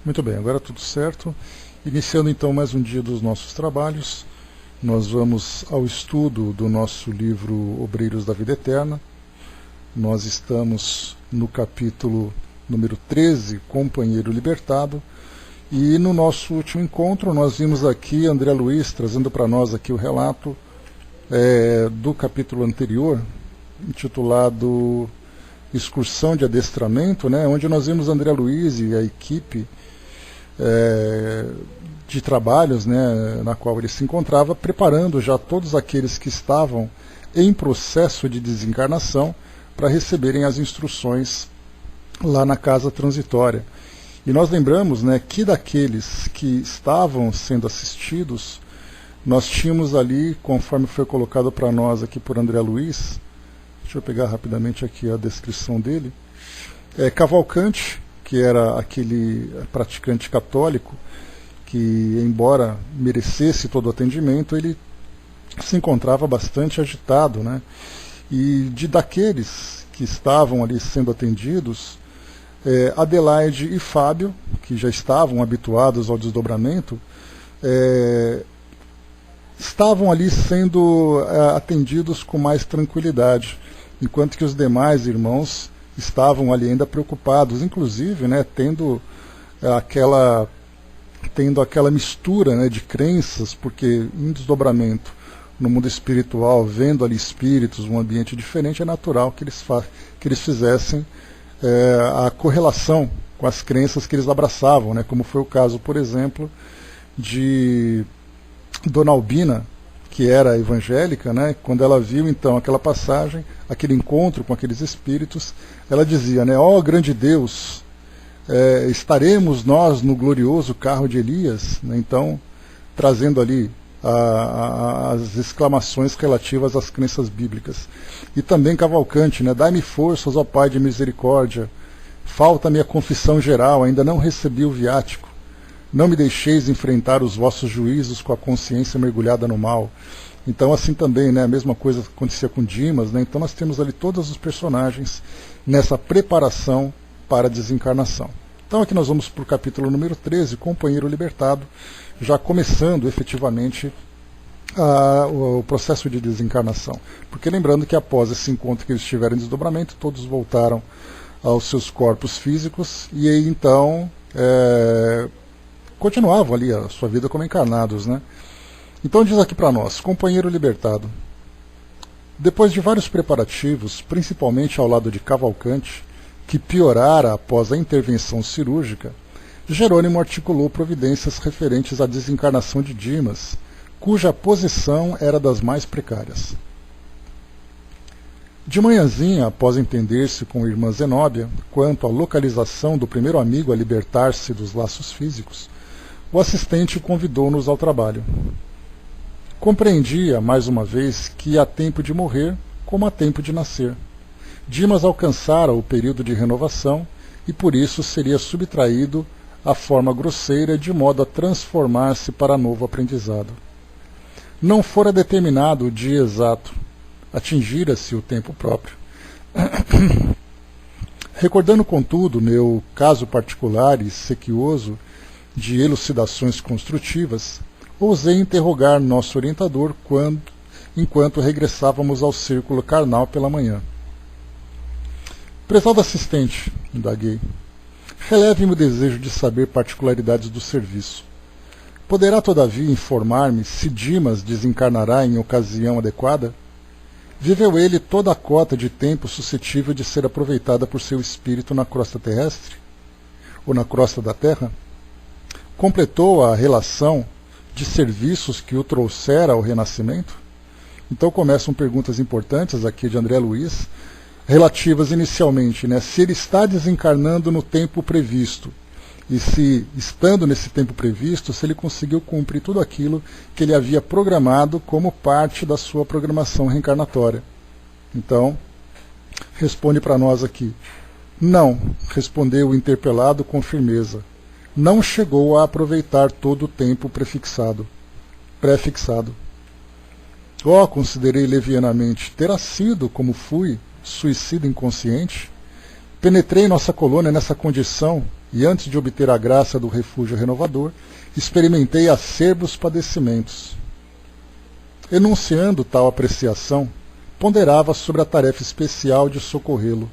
Muito bem, agora tudo certo. Iniciando então mais um dia dos nossos trabalhos, nós vamos ao estudo do nosso livro Obreiros da Vida Eterna. Nós estamos no capítulo número 13, Companheiro Libertado, e no nosso último encontro nós vimos aqui André Luiz trazendo para nós aqui o relato do capítulo anterior, intitulado Excursão de Adestramento, onde nós vimos André Luiz e a equipe de trabalhos na qual ele se encontrava, preparando já todos aqueles que estavam em processo de desencarnação para receberem as instruções lá na casa transitória. E nós lembramos que daqueles que estavam sendo assistidos, nós tínhamos ali, conforme foi colocado para nós aqui por André Luiz, deixa eu pegar rapidamente aqui a descrição dele, Cavalcante, que era aquele praticante católico que, embora merecesse todo o atendimento, ele se encontrava bastante agitado, e daqueles que estavam ali sendo atendidos, Adelaide e Fábio, que já estavam habituados ao desdobramento, estavam ali sendo atendidos com mais tranquilidade, enquanto que os demais irmãos estavam ali ainda preocupados, inclusive tendo aquela mistura de crenças, porque em desdobramento no mundo espiritual, vendo ali espíritos, um ambiente diferente, é natural que eles fizessem a correlação com as crenças que eles abraçavam, como foi o caso, por exemplo, de Dona Albina, que era evangélica, quando ela viu então aquela passagem, aquele encontro com aqueles espíritos, ela dizia, ó grande Deus, estaremos nós no glorioso carro de Elias, então trazendo ali as exclamações relativas às crenças bíblicas. E também Cavalcante, dai-me forças, ó Pai de misericórdia, falta-me a confissão geral, ainda não recebi o viático, não me deixeis enfrentar os vossos juízos com a consciência mergulhada no mal. Então assim também, a mesma coisa acontecia com Dimas, então nós temos ali todos os personagens nessa preparação para a desencarnação. Então aqui nós vamos para o capítulo número 13, Companheiro Libertado, já começando efetivamente o processo de desencarnação. Porque lembrando que após esse encontro que eles tiveram em desdobramento, todos voltaram aos seus corpos físicos e aí então continuavam ali a sua vida como encarnados. Então diz aqui para nós, Companheiro Libertado. Depois de vários preparativos, principalmente ao lado de Cavalcante, que piorara após a intervenção cirúrgica, Jerônimo articulou providências referentes à desencarnação de Dimas, cuja posição era das mais precárias. De manhãzinha, após entender-se com a irmã Zenóbia quanto à localização do primeiro amigo a libertar-se dos laços físicos, o assistente convidou-nos ao trabalho. Compreendia, mais uma vez, que há tempo de morrer como há tempo de nascer. Dimas alcançara o período de renovação e por isso seria subtraído à forma grosseira de modo a transformar-se para novo aprendizado. Não fora determinado o dia exato, atingira-se o tempo próprio. Recordando, contudo, meu caso particular e sequioso de elucidações construtivas, ousei interrogar nosso orientador enquanto regressávamos ao círculo carnal pela manhã. Prezado assistente, indaguei, releve-me o desejo de saber particularidades do serviço. Poderá, todavia, informar-me se Dimas desencarnará em ocasião adequada? Viveu ele toda a cota de tempo suscetível de ser aproveitada por seu espírito na crosta terrestre? Ou na crosta da Terra? Completou a relação de serviços que o trouxera ao renascimento? Então começam perguntas importantes aqui de André Luiz, relativas inicialmente, se ele está desencarnando no tempo previsto, e se, estando nesse tempo previsto, se ele conseguiu cumprir tudo aquilo que ele havia programado como parte da sua programação reencarnatória. Então, responde para nós aqui. Não, respondeu o interpelado com firmeza. Não chegou a aproveitar todo o tempo pré-fixado. Considerei levianamente, terá sido, como fui, suicida inconsciente? Penetrei nossa colônia nessa condição e antes de obter a graça do refúgio renovador, experimentei acerbos padecimentos. Enunciando tal apreciação, ponderava sobre a tarefa especial de socorrê-lo.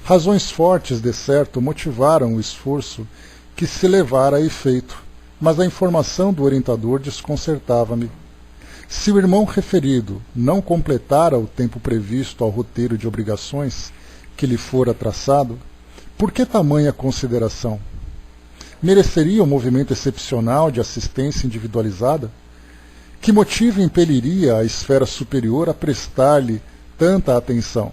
Razões fortes, de certo, motivaram o esforço que se levara a efeito, mas a informação do orientador desconcertava-me. Se o irmão referido não completara o tempo previsto ao roteiro de obrigações que lhe fora traçado, por que tamanha consideração? Mereceria um movimento excepcional de assistência individualizada? Que motivo impeliria a esfera superior a prestar-lhe tanta atenção?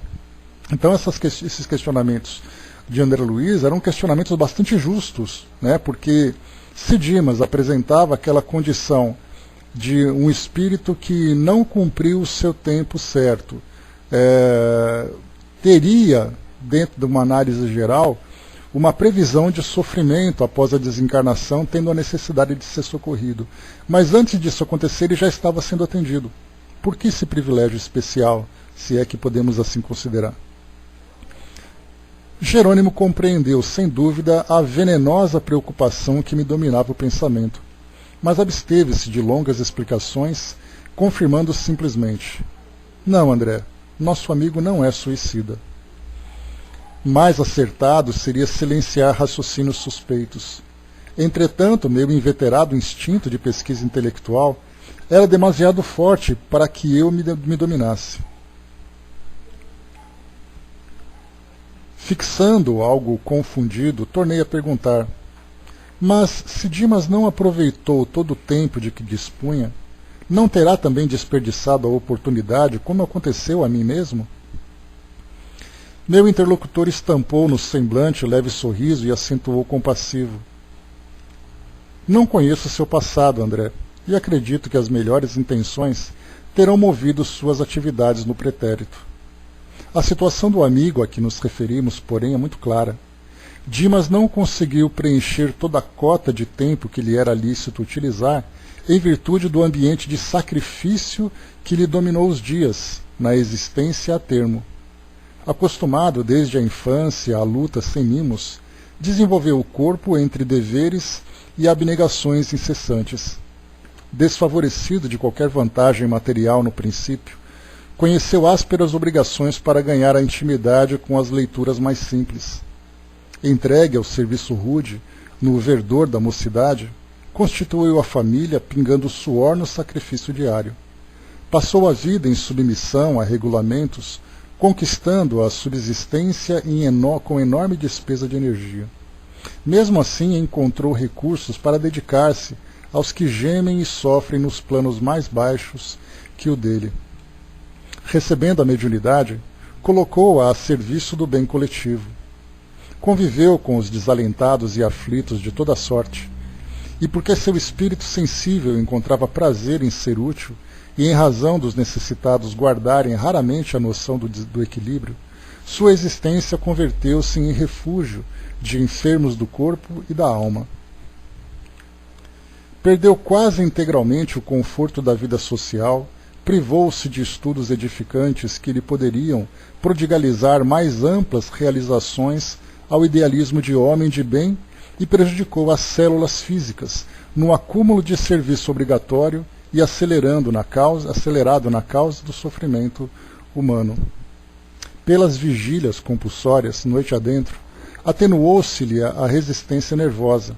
Então esses questionamentos de André Luiz eram questionamentos bastante justos, né? Porque se Dimas apresentava aquela condição de um espírito que não cumpriu o seu tempo certo, teria, dentro de uma análise geral, uma previsão de sofrimento após a desencarnação, tendo a necessidade de ser socorrido. Mas antes disso acontecer, ele já estava sendo atendido. Por que esse privilégio especial, se é que podemos assim considerar? Jerônimo compreendeu, sem dúvida, a venenosa preocupação que me dominava o pensamento, mas absteve-se de longas explicações, confirmando simplesmente: não, André, nosso amigo não é suicida. Mais acertado seria silenciar raciocínios suspeitos. Entretanto, meu inveterado instinto de pesquisa intelectual era demasiado forte para que eu me dominasse. Fixando algo confundido, tornei a perguntar: mas se Dimas não aproveitou todo o tempo de que dispunha, não terá também desperdiçado a oportunidade, como aconteceu a mim mesmo? Meu interlocutor estampou no semblante leve sorriso e acentuou compassivo: não conheço seu passado, André, e acredito que as melhores intenções terão movido suas atividades no pretérito. A situação do amigo a que nos referimos, porém, é muito clara. Dimas não conseguiu preencher toda a cota de tempo que lhe era lícito utilizar em virtude do ambiente de sacrifício que lhe dominou os dias, na existência a termo. Acostumado desde a infância à luta sem mimos, desenvolveu o corpo entre deveres e abnegações incessantes. Desfavorecido de qualquer vantagem material no princípio, conheceu ásperas obrigações para ganhar a intimidade com as leituras mais simples. Entregue ao serviço rude, no verdor da mocidade, constituiu a família pingando suor no sacrifício diário. Passou a vida em submissão a regulamentos, conquistando a subsistência com enorme despesa de energia. Mesmo assim, encontrou recursos para dedicar-se aos que gemem e sofrem nos planos mais baixos que o dele. Recebendo a mediunidade, colocou-a a serviço do bem coletivo. Conviveu com os desalentados e aflitos de toda sorte, e porque seu espírito sensível encontrava prazer em ser útil, e em razão dos necessitados guardarem raramente a noção do equilíbrio, sua existência converteu-se em refúgio de enfermos do corpo e da alma. Perdeu quase integralmente o conforto da vida social, privou-se de estudos edificantes que lhe poderiam prodigalizar mais amplas realizações ao idealismo de homem de bem e prejudicou as células físicas no acúmulo de serviço obrigatório e acelerado na causa do sofrimento humano. Pelas vigílias compulsórias, noite adentro, atenuou-se-lhe a resistência nervosa.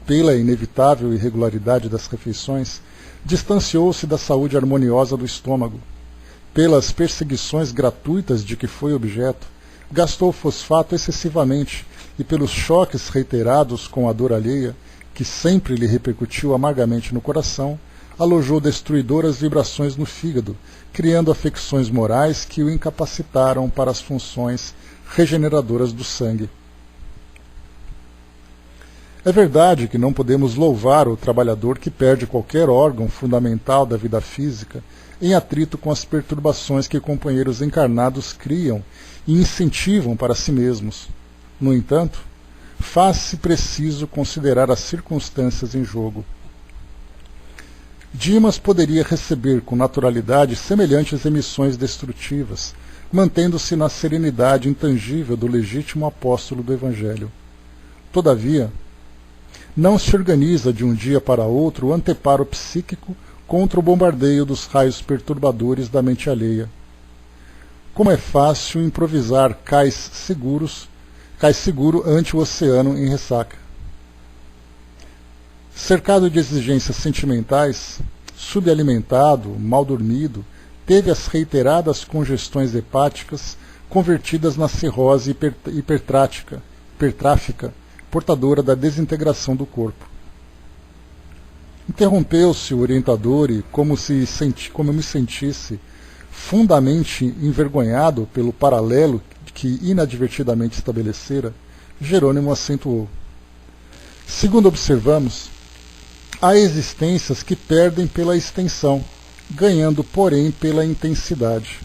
Pela inevitável irregularidade das refeições, distanciou-se da saúde harmoniosa do estômago. Pelas perseguições gratuitas de que foi objeto, gastou fosfato excessivamente e pelos choques reiterados com a dor alheia, que sempre lhe repercutiu amargamente no coração, alojou destruidoras vibrações no fígado, criando afecções morais que o incapacitaram para as funções regeneradoras do sangue. É verdade que não podemos louvar o trabalhador que perde qualquer órgão fundamental da vida física em atrito com as perturbações que companheiros encarnados criam e incentivam para si mesmos. No entanto, faz-se preciso considerar as circunstâncias em jogo. Dimas poderia receber com naturalidade semelhantes emissões destrutivas, mantendo-se na serenidade intangível do legítimo apóstolo do Evangelho. Todavia, não se organiza de um dia para outro o anteparo psíquico contra o bombardeio dos raios perturbadores da mente alheia. Como é fácil improvisar cais seguro ante o oceano em ressaca. Cercado de exigências sentimentais, subalimentado, mal dormido, teve as reiteradas congestões hepáticas convertidas na cirrose hipertráfica, portadora da desintegração do corpo. Interrompeu-se o orientador e, como eu me sentisse fundamente envergonhado pelo paralelo que inadvertidamente estabelecera, Jerônimo acentuou. Segundo observamos, há existências que perdem pela extensão, ganhando, porém, pela intensidade.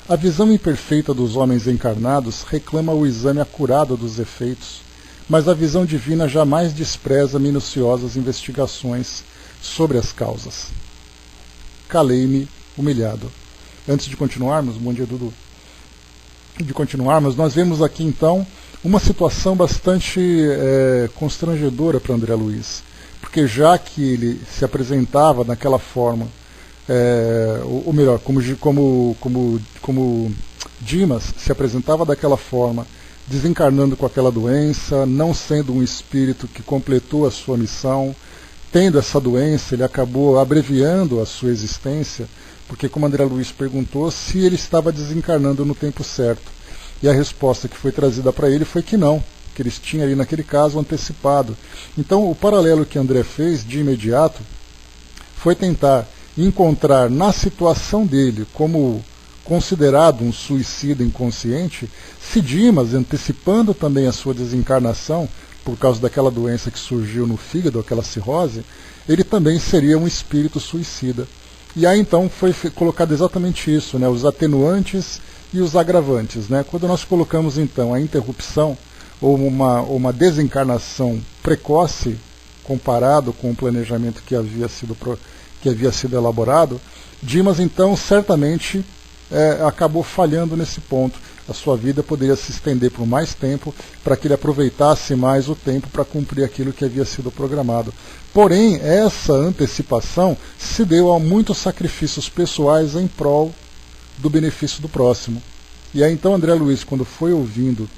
A visão imperfeita dos homens encarnados reclama o exame acurado dos efeitos, mas a visão divina jamais despreza minuciosas investigações sobre as causas. Calei-me humilhado. Antes de continuarmos, bom dia, Dudu. De continuarmos, nós vemos aqui então uma situação bastante constrangedora para André Luiz, porque já que ele se apresentava daquela forma, ou melhor, como Dimas se apresentava daquela forma, desencarnando com aquela doença, não sendo um espírito que completou a sua missão, tendo essa doença, ele acabou abreviando a sua existência, porque como André Luiz perguntou se ele estava desencarnando no tempo certo. E a resposta que foi trazida para ele foi que não, que eles tinham ali naquele caso antecipado. Então o paralelo que André fez de imediato foi tentar encontrar na situação dele como considerado um suicida inconsciente, se Dimas, antecipando também a sua desencarnação, por causa daquela doença que surgiu no fígado, aquela cirrose, ele também seria um espírito suicida. E aí então foi colocado exatamente isso, né, os atenuantes e os agravantes. Né? Quando nós colocamos então a interrupção ou uma desencarnação precoce, comparado com o planejamento que havia sido elaborado, Dimas então certamente acabou falhando nesse ponto. A sua vida poderia se estender por mais tempo para que ele aproveitasse mais o tempo para cumprir aquilo que havia sido programado. Porém, essa antecipação se deu a muitos sacrifícios pessoais em prol do benefício do próximo. E aí então André Luiz, quando foi ouvindo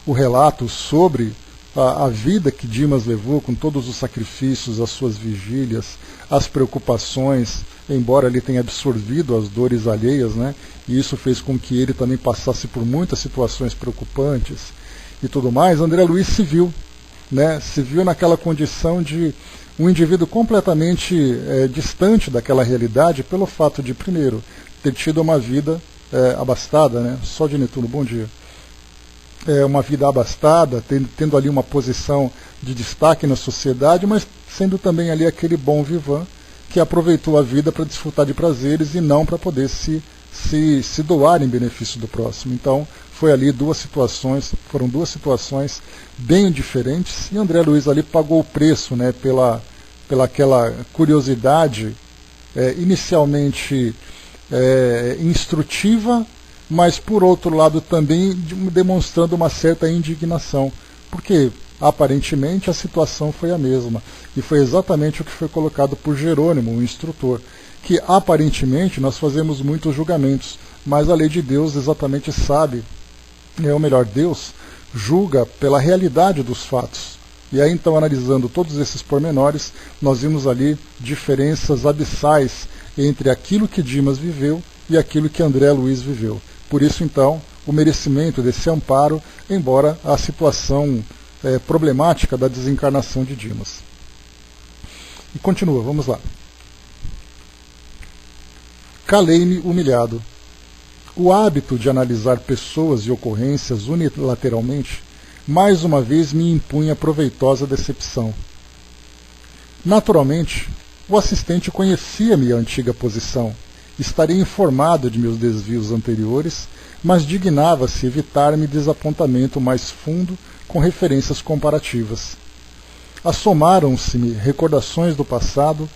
o relato sobre a vida que Dimas levou, com todos os sacrifícios, as suas vigílias, as preocupações, embora ele tenha absorvido as dores alheias, né, e isso fez com que ele também passasse por muitas situações preocupantes e tudo mais, André Luiz se viu naquela condição de um indivíduo completamente distante daquela realidade pelo fato de, primeiro, ter tido uma vida abastada, né, só de Netuno, bom dia, uma vida abastada, tendo ali uma posição de destaque na sociedade, mas sendo também ali aquele bom vivant que aproveitou a vida para desfrutar de prazeres e não para poder se doar em benefício do próximo. Então, foram duas situações bem diferentes, e André Luiz ali pagou o preço, né, pela aquela curiosidade inicialmente instrutiva, mas por outro lado também demonstrando uma certa indignação, porque aparentemente a situação foi a mesma, e foi exatamente o que foi colocado por Jerônimo, o instrutor, que aparentemente nós fazemos muitos julgamentos, mas a lei de Deus exatamente sabe, ou melhor, Deus julga pela realidade dos fatos. E aí então, analisando todos esses pormenores, nós vimos ali diferenças abissais entre aquilo que Dimas viveu e aquilo que André Luiz viveu. Por isso então, o merecimento desse amparo, embora a situação problemática da desencarnação de Dimas. E continua, vamos lá. Calei-me humilhado. O hábito de analisar pessoas e ocorrências unilateralmente, mais uma vez me impunha proveitosa decepção. Naturalmente, o assistente conhecia minha antiga posição, estaria informado de meus desvios anteriores, mas dignava-se evitar-me desapontamento mais fundo com referências comparativas. Assomaram-se-me recordações do passado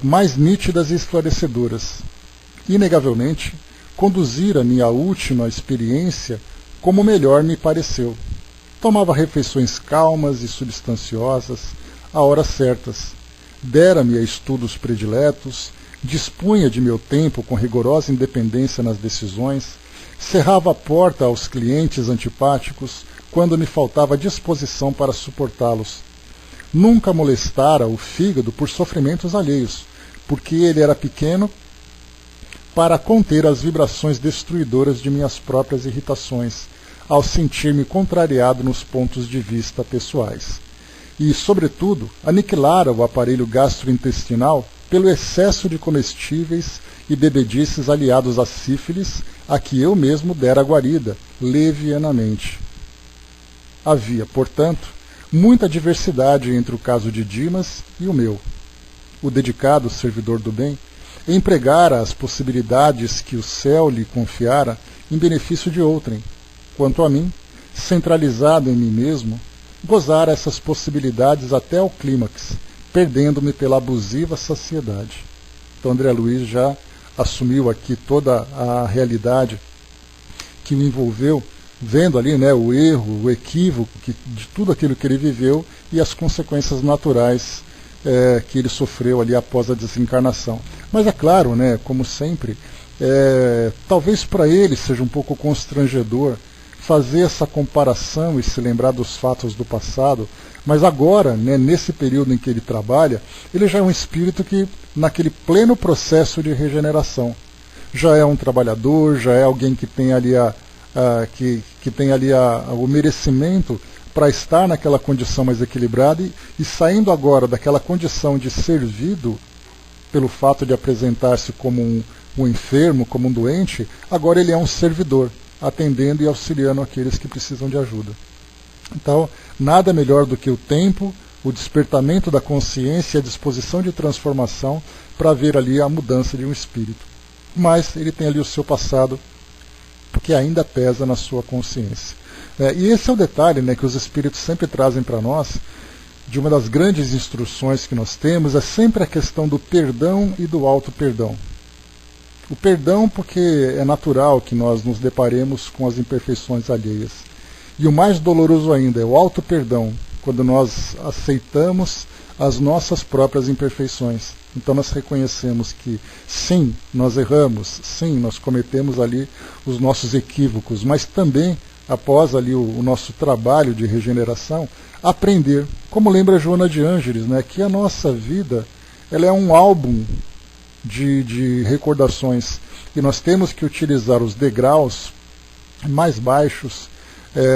mais nítidas e esclarecedoras. Inegavelmente, conduzira-me à última experiência como melhor me pareceu. Tomava refeições calmas e substanciosas, a horas certas. Dera-me a estudos prediletos, dispunha de meu tempo com rigorosa independência nas decisões, cerrava a porta aos clientes antipáticos quando me faltava disposição para suportá-los. Nunca molestara o fígado por sofrimentos alheios, porque ele era pequeno para conter as vibrações destruidoras de minhas próprias irritações, ao sentir-me contrariado nos pontos de vista pessoais. E, sobretudo, aniquilara o aparelho gastrointestinal pelo excesso de comestíveis e bebedices aliados à sífilis, a que eu mesmo dera guarida, levianamente. Havia, portanto, muita diversidade entre o caso de Dimas e o meu. O dedicado servidor do bem empregara as possibilidades que o céu lhe confiara em benefício de outrem. Quanto a mim, centralizado em mim mesmo, gozara essas possibilidades até ao clímax, perdendo-me pela abusiva saciedade. Então André Luiz já assumiu aqui toda a realidade que o envolveu, vendo ali, né, o erro, o equívoco de tudo aquilo que ele viveu e as consequências naturais que ele sofreu ali após a desencarnação. Mas é claro, né, como sempre, talvez para ele seja um pouco constrangedor fazer essa comparação e se lembrar dos fatos do passado, mas agora, né, nesse período em que ele trabalha, ele já é um espírito que, naquele pleno processo de regeneração, já é um trabalhador, já é alguém que tem ali, o merecimento para estar naquela condição mais equilibrada e saindo agora daquela condição de servido, pelo fato de apresentar-se como um enfermo, como um doente, agora ele é um servidor, atendendo e auxiliando aqueles que precisam de ajuda. Então, nada melhor do que o tempo, o despertamento da consciência e a disposição de transformação para ver ali a mudança de um espírito. Mas ele tem ali o seu passado que ainda pesa na sua consciência. E esse é o detalhe, né, que os espíritos sempre trazem para nós, de uma das grandes instruções que nós temos, é sempre a questão do perdão e do auto-perdão. O perdão porque é natural que nós nos deparemos com as imperfeições alheias. E o mais doloroso ainda é o auto-perdão, quando nós aceitamos as nossas próprias imperfeições. Então nós reconhecemos que sim, nós erramos, sim, nós cometemos ali os nossos equívocos, mas também, após ali o nosso trabalho de regeneração, aprender, como lembra Joana de Ângeles, né, que a nossa vida ela é um álbum de recordações, e nós temos que utilizar os degraus mais baixos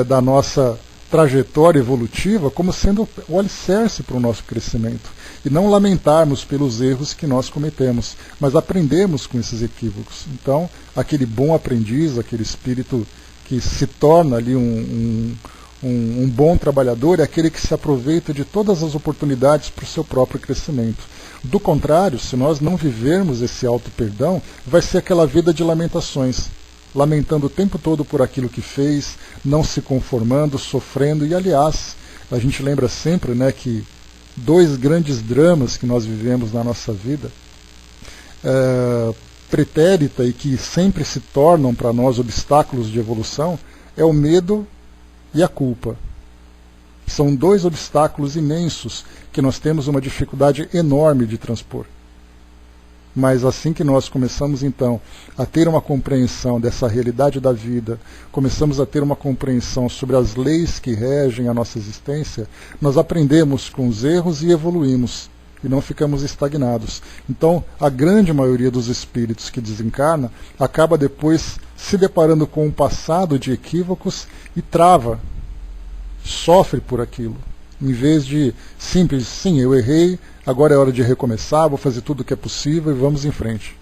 da nossa trajetória evolutiva como sendo o alicerce para o nosso crescimento, e não lamentarmos pelos erros que nós cometemos, mas aprendermos com esses equívocos. Então, aquele bom aprendiz, aquele espírito que se torna ali um bom trabalhador, é aquele que se aproveita de todas as oportunidades para o seu próprio crescimento. Do contrário, se nós não vivermos esse auto-perdão, vai ser aquela vida de lamentações, lamentando o tempo todo por aquilo que fez, não se conformando, sofrendo. E, aliás, a gente lembra sempre, né, que dois grandes dramas que nós vivemos na nossa vida, pretérita e que sempre se tornam para nós obstáculos de evolução, é o medo e a culpa. São dois obstáculos imensos que nós temos uma dificuldade enorme de transpor. Mas assim que nós começamos então a ter uma compreensão dessa realidade da vida, começamos a ter uma compreensão sobre as leis que regem a nossa existência, nós aprendemos com os erros e evoluímos, e não ficamos estagnados. Então, a grande maioria dos espíritos que desencarna acaba depois se deparando com um passado de equívocos e trava, sofre por aquilo. Em vez de simples, sim, eu errei, agora é hora de recomeçar, vou fazer tudo o que é possível e vamos em frente.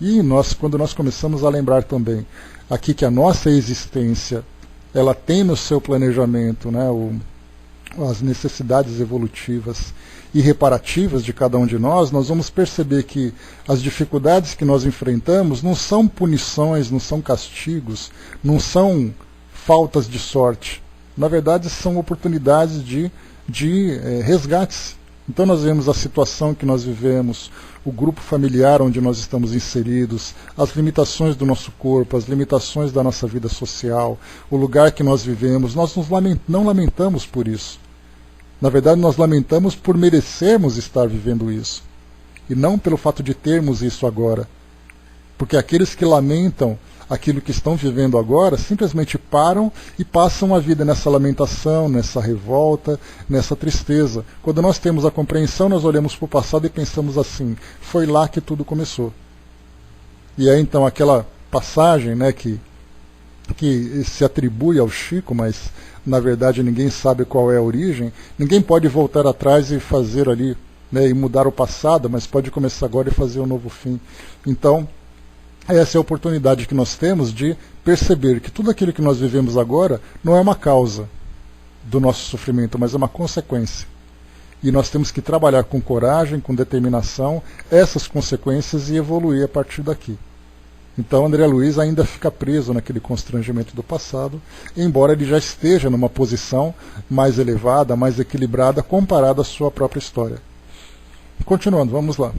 E quando nós começamos a lembrar também aqui que a nossa existência, ela tem no seu planejamento, né, as necessidades evolutivas e reparativas de cada um de nós vamos perceber que as dificuldades que nós enfrentamos não são punições, não são castigos, não são faltas de sorte. Na verdade, são oportunidades de resgates, Então nós vemos a situação que nós vivemos, o grupo familiar onde nós estamos inseridos, as limitações do nosso corpo, as limitações da nossa vida social, o lugar que nós vivemos. Nós não lamentamos por isso. Na verdade, nós lamentamos por merecermos estar vivendo isso, e não pelo fato de termos isso agora. Porque aqueles que lamentam aquilo que estão vivendo agora simplesmente param e passam a vida nessa lamentação, nessa revolta, nessa tristeza. Quando nós temos a compreensão, nós olhamos para o passado e pensamos assim: foi lá que tudo começou. E é então aquela passagem, né, que se atribui ao Chico, mas na verdade ninguém sabe qual é a origem. Ninguém pode voltar atrás e fazer ali, né, e mudar o passado, mas pode começar agora e fazer um novo fim. Então, essa é a oportunidade que nós temos de perceber que tudo aquilo que nós vivemos agora não é uma causa do nosso sofrimento, mas é uma consequência. E nós temos que trabalhar com coragem, com determinação, essas consequências e evoluir a partir daqui. Então André Luiz ainda fica preso naquele constrangimento do passado, embora ele já esteja numa posição mais elevada, mais equilibrada, comparada à sua própria história. Continuando, vamos lá.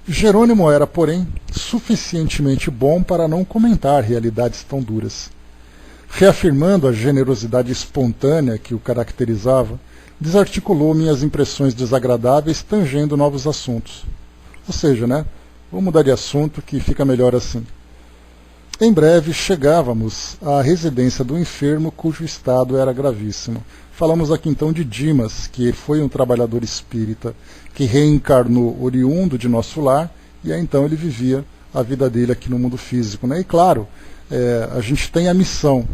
Jerônimo era, porém, suficientemente bom para não comentar realidades tão duras. Reafirmando a generosidade espontânea que o caracterizava, desarticulou minhas impressões desagradáveis, tangendo novos assuntos. Ou seja, né, vamos mudar de assunto que fica melhor assim. Em breve chegávamos à residência do enfermo cujo estado era gravíssimo. Falamos aqui então de Dimas, que foi um trabalhador espírita, que reencarnou oriundo de nosso lar, e aí então ele vivia a vida dele aqui no mundo físico, né? E claro, a gente tem a missão,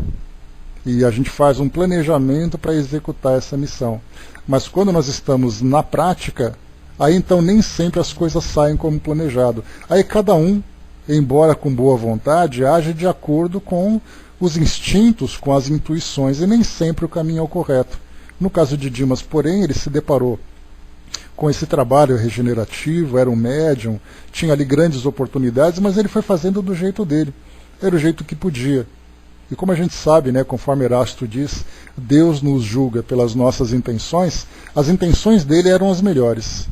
e a gente faz um planejamento para executar essa missão. Mas quando nós estamos na prática, aí então nem sempre as coisas saem como planejado. Aí cada um, embora com boa vontade, age de acordo com os instintos, com as intuições, e nem sempre o caminho é o correto. No caso de Dimas, porém, ele se deparou com esse trabalho regenerativo, era um médium, tinha ali grandes oportunidades, mas ele foi fazendo do jeito dele, era o jeito que podia. E como a gente sabe, né, conforme Erasto diz, Deus nos julga pelas nossas intenções, as intenções dele eram as melhores.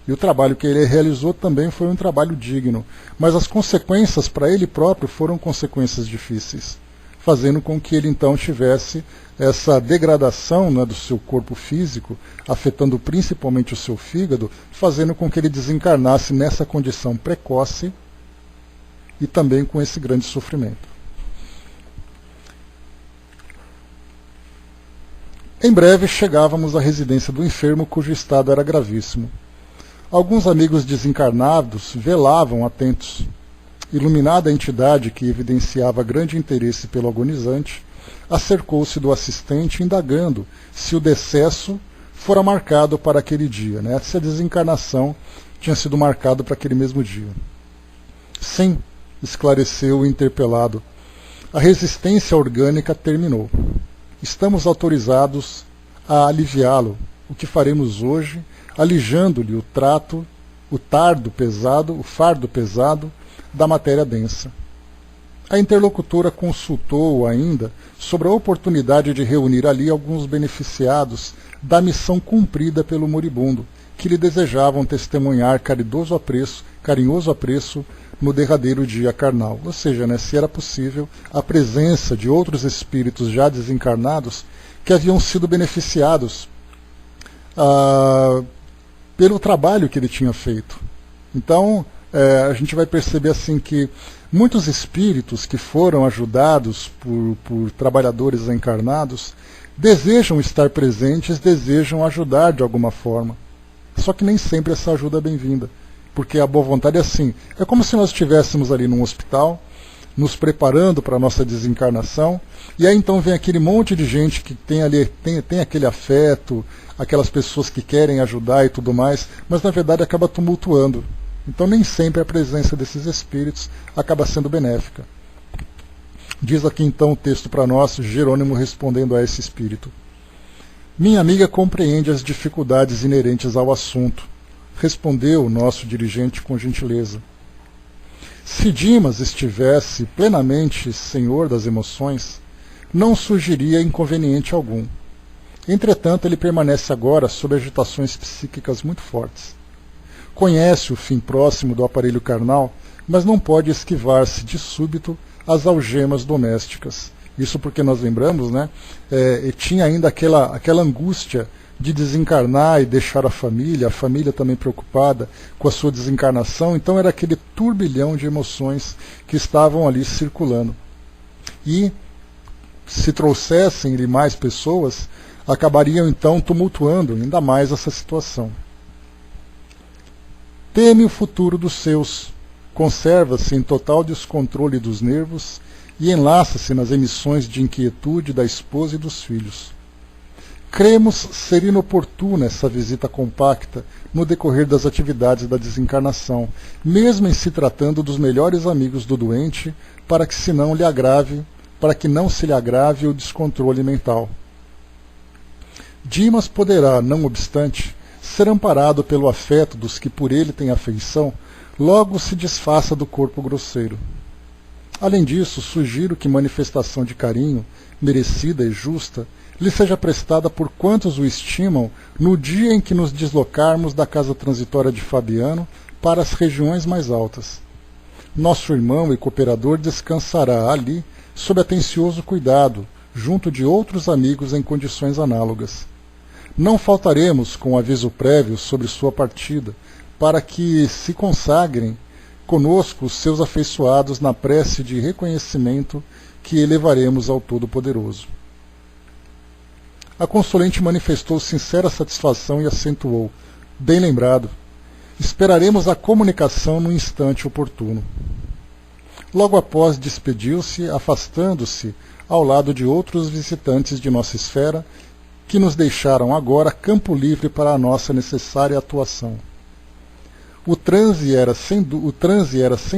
E o trabalho que ele realizou também foi um trabalho digno, mas as consequências para ele próprio foram consequências difíceis, fazendo com que ele então tivesse essa degradação, né, do seu corpo físico, afetando principalmente o seu fígado, fazendo com que ele desencarnasse nessa condição precoce e também com esse grande sofrimento. Em breve chegávamos à residência do enfermo cujo estado era gravíssimo. Alguns amigos desencarnados velavam atentos. Iluminada a entidade que evidenciava grande interesse pelo agonizante, acercou-se do assistente indagando se o decesso fora marcado para aquele dia, né? Se a desencarnação tinha sido marcada para aquele mesmo dia. Sim, esclareceu o interpelado. A resistência orgânica terminou. Estamos autorizados a aliviá-lo. O que faremos hoje, alijando-lhe o fardo pesado da matéria densa. A interlocutora consultou-o ainda sobre a oportunidade de reunir ali alguns beneficiados da missão cumprida pelo moribundo, que lhe desejavam testemunhar carinhoso apreço no derradeiro dia carnal. Ou seja, né, se era possível a presença de outros espíritos já desencarnados que haviam sido beneficiados pelo trabalho que ele tinha feito. Então, a gente vai perceber assim que muitos espíritos que foram ajudados por trabalhadores encarnados desejam estar presentes, desejam ajudar de alguma forma. Só que nem sempre essa ajuda é bem-vinda, porque a boa vontade é assim. É como se nós estivéssemos ali num hospital, nos preparando para a nossa desencarnação, e aí então vem aquele monte de gente que tem ali, tem aquele afeto, aquelas pessoas que querem ajudar e tudo mais, mas na verdade acaba tumultuando. Então nem sempre a presença desses espíritos acaba sendo benéfica. Diz aqui então o texto para nós, Jerônimo respondendo a esse espírito. Minha amiga compreende as dificuldades inerentes ao assunto, respondeu o nosso dirigente com gentileza. Se Dimas estivesse plenamente senhor das emoções, não surgiria inconveniente algum. Entretanto, ele permanece agora sob agitações psíquicas muito fortes. Conhece o fim próximo do aparelho carnal, mas não pode esquivar-se de súbito às algemas domésticas. Isso porque nós lembramos, né? Tinha ainda aquela angústia de desencarnar e deixar a família também preocupada com a sua desencarnação. Então era aquele turbilhão de emoções que estavam ali circulando. E se trouxessem-lhe mais pessoas, acabariam então tumultuando ainda mais essa situação. Teme o futuro dos seus, conserva-se em total descontrole dos nervos e enlaça-se nas emissões de inquietude da esposa e dos filhos. Cremos ser inoportuna essa visita compacta no decorrer das atividades da desencarnação, mesmo em se tratando dos melhores amigos do doente, para que não se lhe agrave o descontrole mental. Dimas poderá, não obstante, ser amparado pelo afeto dos que por ele têm afeição, logo se desfaça do corpo grosseiro. Além disso, sugiro que manifestação de carinho, merecida e justa, lhe seja prestada por quantos o estimam no dia em que nos deslocarmos da casa transitória de Fabiano para as regiões mais altas. Nosso irmão e cooperador descansará ali sob atencioso cuidado, junto de outros amigos em condições análogas. Não faltaremos com aviso prévio sobre sua partida, para que se consagrem conosco os seus afeiçoados na prece de reconhecimento que elevaremos ao Todo-Poderoso. A consulente manifestou sincera satisfação e acentuou: bem lembrado, esperaremos a comunicação no instante oportuno. Logo após despediu-se, afastando-se ao lado de outros visitantes de nossa esfera, que nos deixaram agora campo livre para a nossa necessária atuação. O transe era sem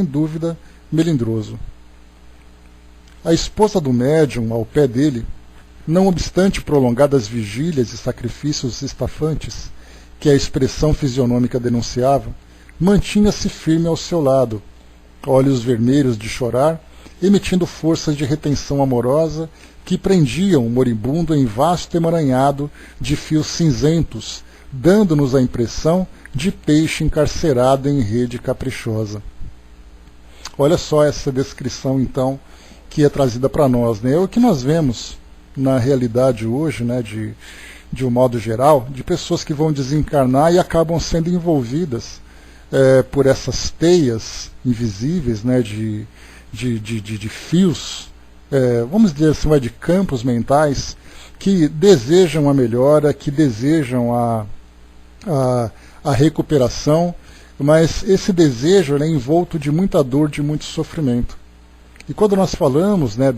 dúvida melindroso. A esposa do médium, ao pé dele, não obstante prolongadas vigílias e sacrifícios estafantes, que a expressão fisionômica denunciava, mantinha-se firme ao seu lado, olhos vermelhos de chorar, emitindo forças de retenção amorosa que prendiam o moribundo em vasto emaranhado de fios cinzentos, dando-nos a impressão de peixe encarcerado em rede caprichosa. Olha só essa descrição, então, que é trazida para nós, né? É o que nós vemos na realidade hoje, né, de um modo geral, de pessoas que vão desencarnar e acabam sendo envolvidas por essas teias invisíveis, né, de fios, vamos dizer assim, de campos mentais, que desejam a melhora, que desejam a recuperação, mas esse desejo é envolto de muita dor, de muito sofrimento. E quando nós falamos, né,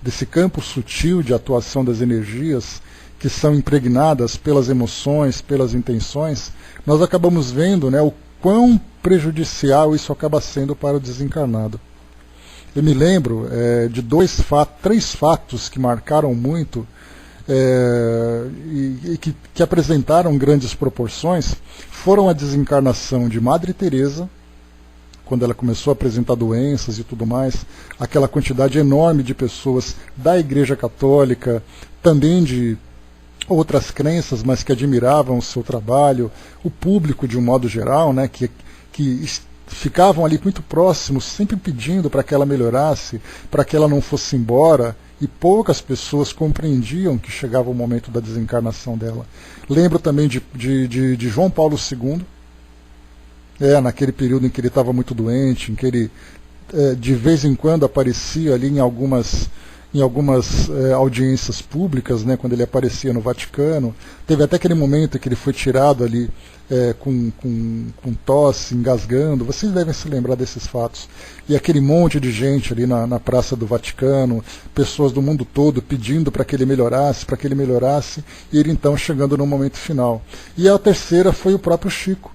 desse campo sutil de atuação das energias, que são impregnadas pelas emoções, pelas intenções, nós acabamos vendo, né, o quão prejudicial isso acaba sendo para o desencarnado. Eu me lembro de três fatos que marcaram muito e que apresentaram grandes proporções. Foram a desencarnação de Madre Teresa, quando ela começou a apresentar doenças e tudo mais, aquela quantidade enorme de pessoas da Igreja Católica, também de outras crenças, mas que admiravam o seu trabalho, o público de um modo geral, né, que ficavam ali muito próximos, sempre pedindo para que ela melhorasse, para que ela não fosse embora, e poucas pessoas compreendiam que chegava o momento da desencarnação dela. Lembro também de João Paulo II, naquele período em que ele estava muito doente, em que ele de vez em quando aparecia ali em algumas audiências públicas, né, quando ele aparecia no Vaticano. Teve até aquele momento que ele foi tirado ali com tosse, engasgando. Vocês devem se lembrar desses fatos. E aquele monte de gente ali na Praça do Vaticano, pessoas do mundo todo pedindo para que ele melhorasse, e ele então chegando no momento final. E a terceira foi o próprio Chico,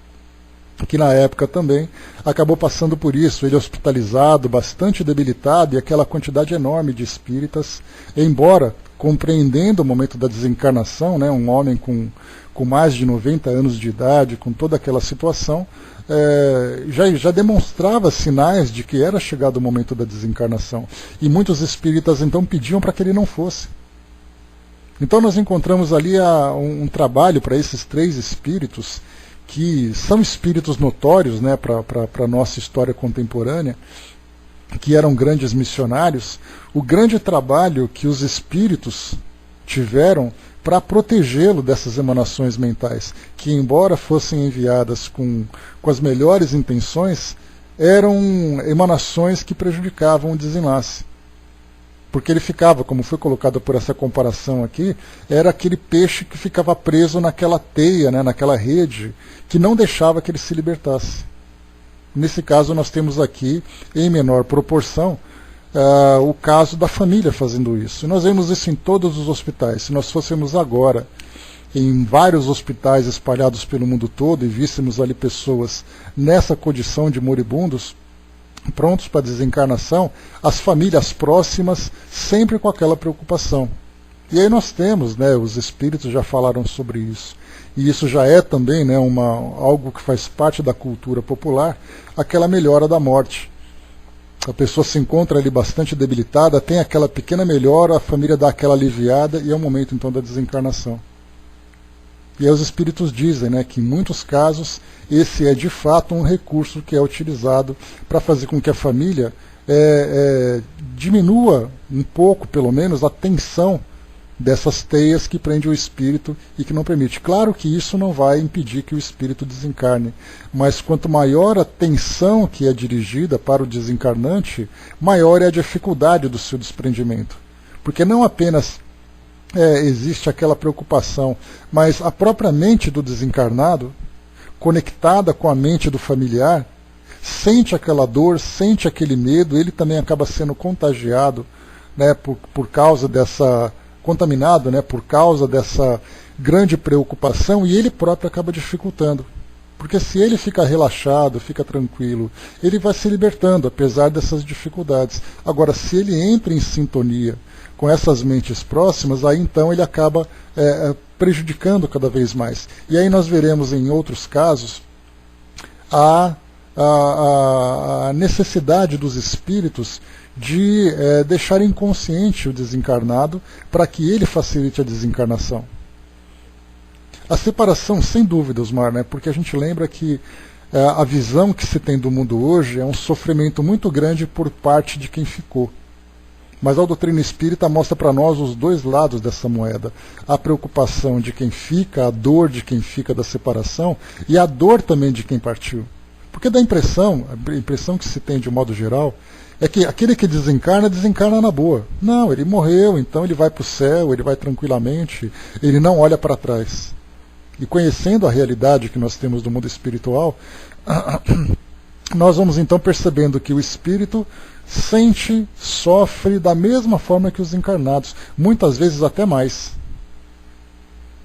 que na época também acabou passando por isso, ele hospitalizado, bastante debilitado, e aquela quantidade enorme de espíritas, embora compreendendo o momento da desencarnação, né, um homem com mais de 90 anos de idade, com toda aquela situação, já demonstrava sinais de que era chegado o momento da desencarnação. E muitos espíritas então pediam para que ele não fosse. Então nós encontramos ali um trabalho para esses 3 espíritos, que são espíritos notórios, né, para a nossa história contemporânea, que eram grandes missionários, o grande trabalho que os espíritos tiveram para protegê-lo dessas emanações mentais, que embora fossem enviadas com as melhores intenções, eram emanações que prejudicavam o desenlace. Porque ele ficava, como foi colocado por essa comparação aqui, era aquele peixe que ficava preso naquela teia, né, naquela rede, que não deixava que ele se libertasse. Nesse caso nós temos aqui, em menor proporção, o caso da família fazendo isso. E nós vemos isso em todos os hospitais. Se nós fôssemos agora em vários hospitais espalhados pelo mundo todo e víssemos ali pessoas nessa condição de moribundos, prontos para desencarnação, as famílias próximas sempre com aquela preocupação. E aí nós temos, né, os espíritos já falaram sobre isso, e isso já é também, né, algo que faz parte da cultura popular, aquela melhora da morte. A pessoa se encontra ali bastante debilitada, tem aquela pequena melhora, a família dá aquela aliviada e é o momento então da desencarnação. E aí os espíritos dizem, né, que em muitos casos esse é de fato um recurso que é utilizado para fazer com que a família diminua um pouco, pelo menos, a tensão dessas teias que prende o espírito e que não permite. Claro que isso não vai impedir que o espírito desencarne, mas quanto maior a tensão que é dirigida para o desencarnante, maior é a dificuldade do seu desprendimento. Porque não apenas existe aquela preocupação, mas a própria mente do desencarnado, conectada com a mente do familiar, sente aquela dor, sente aquele medo, ele também acaba sendo contagiado, né, por causa dessa, contaminado, né, por causa dessa grande preocupação, e ele próprio acaba dificultando. Porque se ele fica relaxado, fica tranquilo, ele vai se libertando, apesar dessas dificuldades. Agora, se ele entra em sintonia com essas mentes próximas, aí então ele acaba prejudicando cada vez mais. E aí nós veremos em outros casos a necessidade dos espíritos de deixar inconsciente o desencarnado para que ele facilite a desencarnação. A separação, sem dúvida, Osmar, né? Porque a gente lembra que a visão que se tem do mundo hoje é um sofrimento muito grande por parte de quem ficou. Mas a doutrina espírita mostra para nós os 2 lados dessa moeda. A preocupação de quem fica, a dor de quem fica da separação e a dor também de quem partiu. Porque a impressão que se tem de um modo geral é que aquele que desencarna, desencarna na boa. Não, ele morreu, então ele vai para o céu, ele vai tranquilamente, ele não olha para trás. E conhecendo a realidade que nós temos do mundo espiritual, nós vamos então percebendo que o espírito sente, sofre da mesma forma que os encarnados, muitas vezes até mais,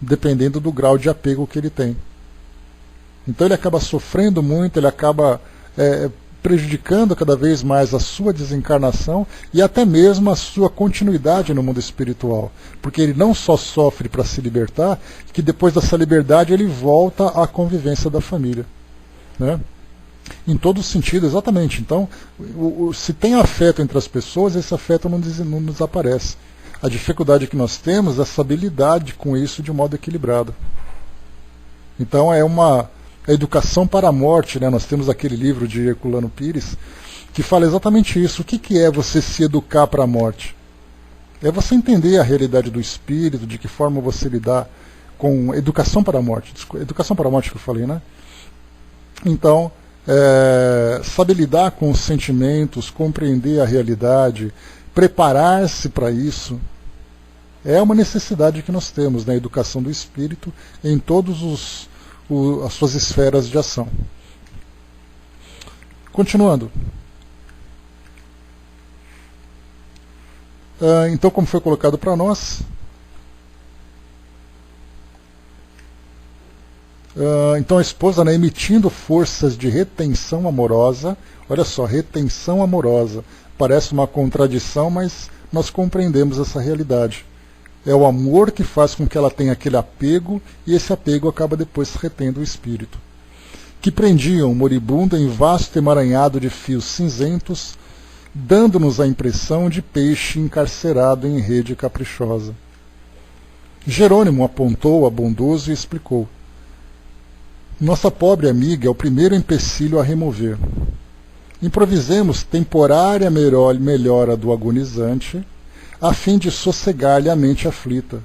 dependendo do grau de apego que ele tem. Então ele acaba sofrendo muito, ele acaba prejudicando cada vez mais a sua desencarnação e até mesmo a sua continuidade no mundo espiritual, porque ele não só sofre para se libertar, que depois dessa liberdade ele volta à convivência da família, né? Em todo sentido, exatamente. Então, se tem afeto entre as pessoas, esse afeto não desaparece. A dificuldade que nós temos é essa habilidade com isso de modo equilibrado. Então, é uma educação para a morte, né? Nós temos aquele livro de Herculano Pires que fala exatamente isso. O que é você se educar para a morte? É você entender a realidade do espírito, de que forma você lidar com educação para a morte. Educação para a morte que eu falei, né? Então, saber lidar com os sentimentos, compreender a realidade, preparar-se para isso, é uma necessidade que nós temos na educação do espírito em todas as suas esferas de ação. Continuando. Então, como foi colocado para nós, então a esposa, né, emitindo forças de retenção amorosa, olha só, retenção amorosa, parece uma contradição, mas nós compreendemos essa realidade. É o amor que faz com que ela tenha aquele apego, e esse apego acaba depois retendo o espírito. Que prendiam o moribundo em vasto emaranhado de fios cinzentos, dando-nos a impressão de peixe encarcerado em rede caprichosa. Jerônimo apontou a bondoso e explicou: nossa pobre amiga é o primeiro empecilho a remover. Improvisemos temporária melhora do agonizante, a fim de sossegar-lhe a mente aflita.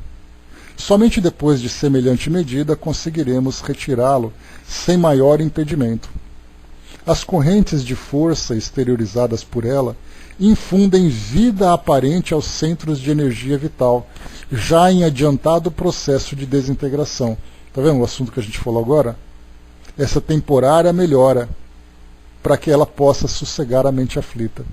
Somente depois de semelhante medida conseguiremos retirá-lo sem maior impedimento. As correntes de força exteriorizadas por ela infundem vida aparente aos centros de energia vital, já em adiantado processo de desintegração. Está vendo o assunto que a gente falou agora? Essa temporária melhora, para que ela possa sossegar a mente aflita.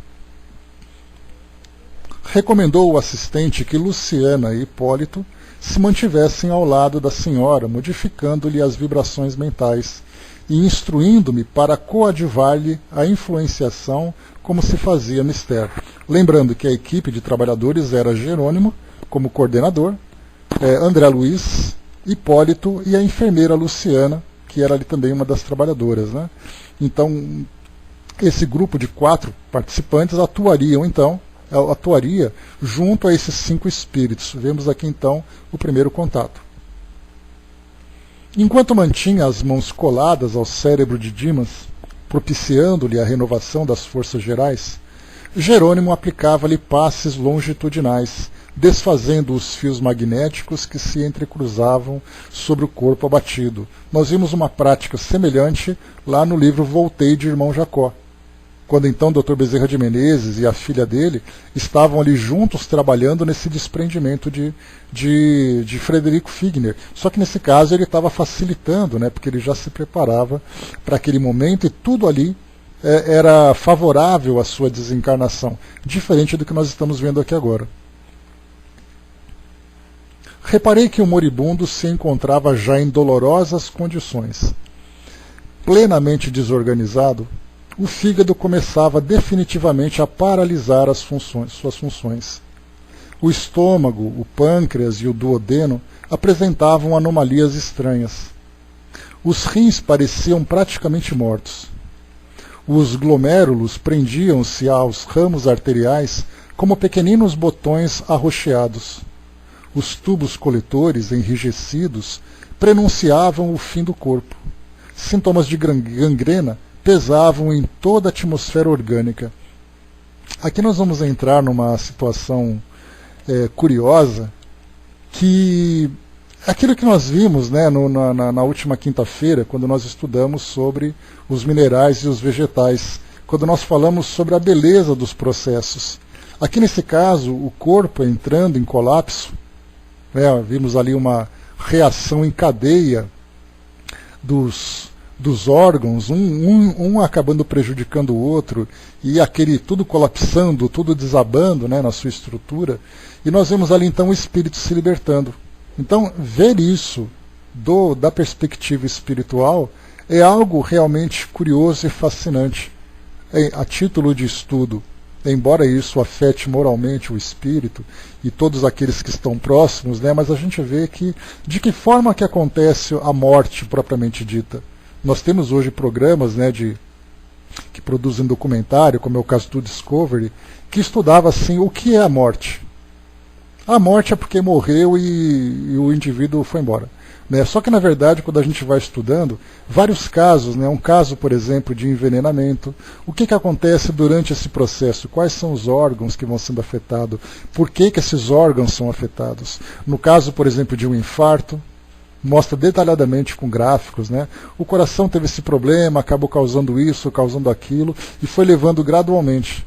Recomendou o assistente que Luciana e Hipólito se mantivessem ao lado da senhora, modificando-lhe as vibrações mentais e instruindo-me para coadjuvar-lhe a influenciação como se fazia mister. Lembrando que a equipe de trabalhadores era Jerônimo, como coordenador, André Luiz, Hipólito e a enfermeira Luciana, que era ali também uma das trabalhadoras, né? Então, esse grupo de 4 participantes atuaria junto a esses 5 espíritos. Vemos aqui então o primeiro contato. Enquanto mantinha as mãos coladas ao cérebro de Dimas, propiciando-lhe a renovação das forças gerais, Jerônimo aplicava-lhe passes longitudinais, desfazendo os fios magnéticos que se entrecruzavam sobre o corpo abatido. Nós vimos uma prática semelhante lá no livro Voltei de Irmão Jacó, quando então o Dr. Bezerra de Menezes e a filha dele estavam ali juntos trabalhando nesse desprendimento de Frederico Figner. Só que nesse caso ele estava facilitando, né, porque ele já se preparava para aquele momento e tudo ali era favorável à sua desencarnação, diferente do que nós estamos vendo aqui agora. Reparei que o moribundo se encontrava já em dolorosas condições. Plenamente desorganizado, o fígado começava definitivamente a paralisar suas funções. O estômago, o pâncreas e o duodeno apresentavam anomalias estranhas. Os rins pareciam praticamente mortos. Os glomérulos prendiam-se aos ramos arteriais como pequeninos botões arroxeados. Os tubos coletores, enrijecidos, prenunciavam o fim do corpo. Sintomas de gangrena pesavam em toda a atmosfera orgânica. Aqui nós vamos entrar numa situação curiosa, que aquilo que nós vimos, né, na última quinta-feira, quando nós estudamos sobre os minerais e os vegetais, quando nós falamos sobre a beleza dos processos. Aqui nesse caso, o corpo entrando em colapso, né, vimos ali uma reação em cadeia dos órgãos, um acabando prejudicando o outro, e aquele tudo colapsando, tudo desabando, né, na sua estrutura, e nós vemos ali então o espírito se libertando. Então, ver isso da perspectiva espiritual é algo realmente curioso e fascinante. A título de estudo, embora isso afete moralmente o espírito e todos aqueles que estão próximos, né, mas a gente vê que de que forma que acontece a morte propriamente dita. Nós temos hoje programas, né, que produzem documentário, como é o caso do Discovery, que estudava assim o que é a morte. A morte é porque morreu e o indivíduo foi embora. Né? Só que, na verdade, quando a gente vai estudando, vários casos, né? Um caso, por exemplo, de envenenamento, o que acontece durante esse processo? Quais são os órgãos que vão sendo afetados? Por que esses órgãos são afetados? No caso, por exemplo, de um infarto, mostra detalhadamente com gráficos, né? O coração teve esse problema, acabou causando isso, causando aquilo, e foi levando gradualmente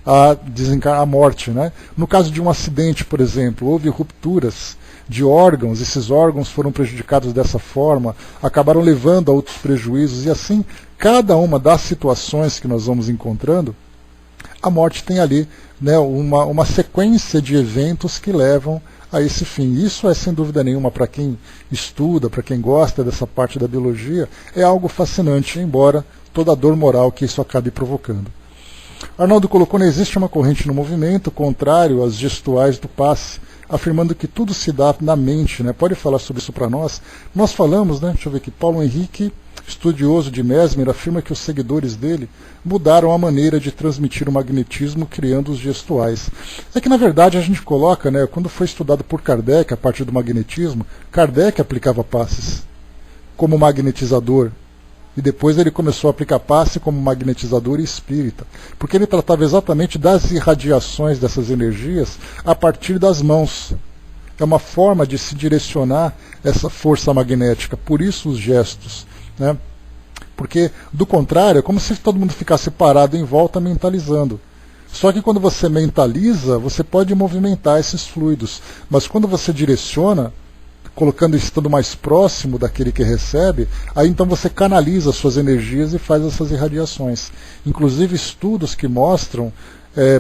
a morte, né? No caso de um acidente, por exemplo, houve rupturas de órgãos, esses órgãos foram prejudicados dessa forma, acabaram levando a outros prejuízos, e assim, cada uma das situações que nós vamos encontrando, a morte tem ali, né, uma sequência de eventos que levam a esse fim. Isso é, sem dúvida nenhuma, para quem estuda, para quem gosta dessa parte da biologia, é algo fascinante, embora toda a dor moral que isso acabe provocando. Arnaldo colocou: não existe uma corrente no movimento contrário às gestuais do passe, afirmando que tudo se dá na mente, né? Pode falar sobre isso para nós? Nós falamos, né? Deixa eu ver aqui, Paulo Henrique estudioso de Mesmer, afirma que os seguidores dele mudaram a maneira de transmitir o magnetismo, criando os gestuais. É que, na verdade, a gente coloca, né, quando foi estudado por Kardec, a parte do magnetismo, Kardec aplicava passes como magnetizador, e depois ele começou a aplicar passe como magnetizador e espírita, porque ele tratava exatamente das irradiações dessas energias a partir das mãos. É uma forma de se direcionar essa força magnética, por isso os gestos, né? Porque, do contrário, é como se todo mundo ficasse parado em volta mentalizando. Só que quando você mentaliza, você pode movimentar esses fluidos, mas quando você direciona, colocando, estando mais próximo daquele que recebe, aí então você canaliza suas energias e faz essas irradiações. Inclusive estudos que mostram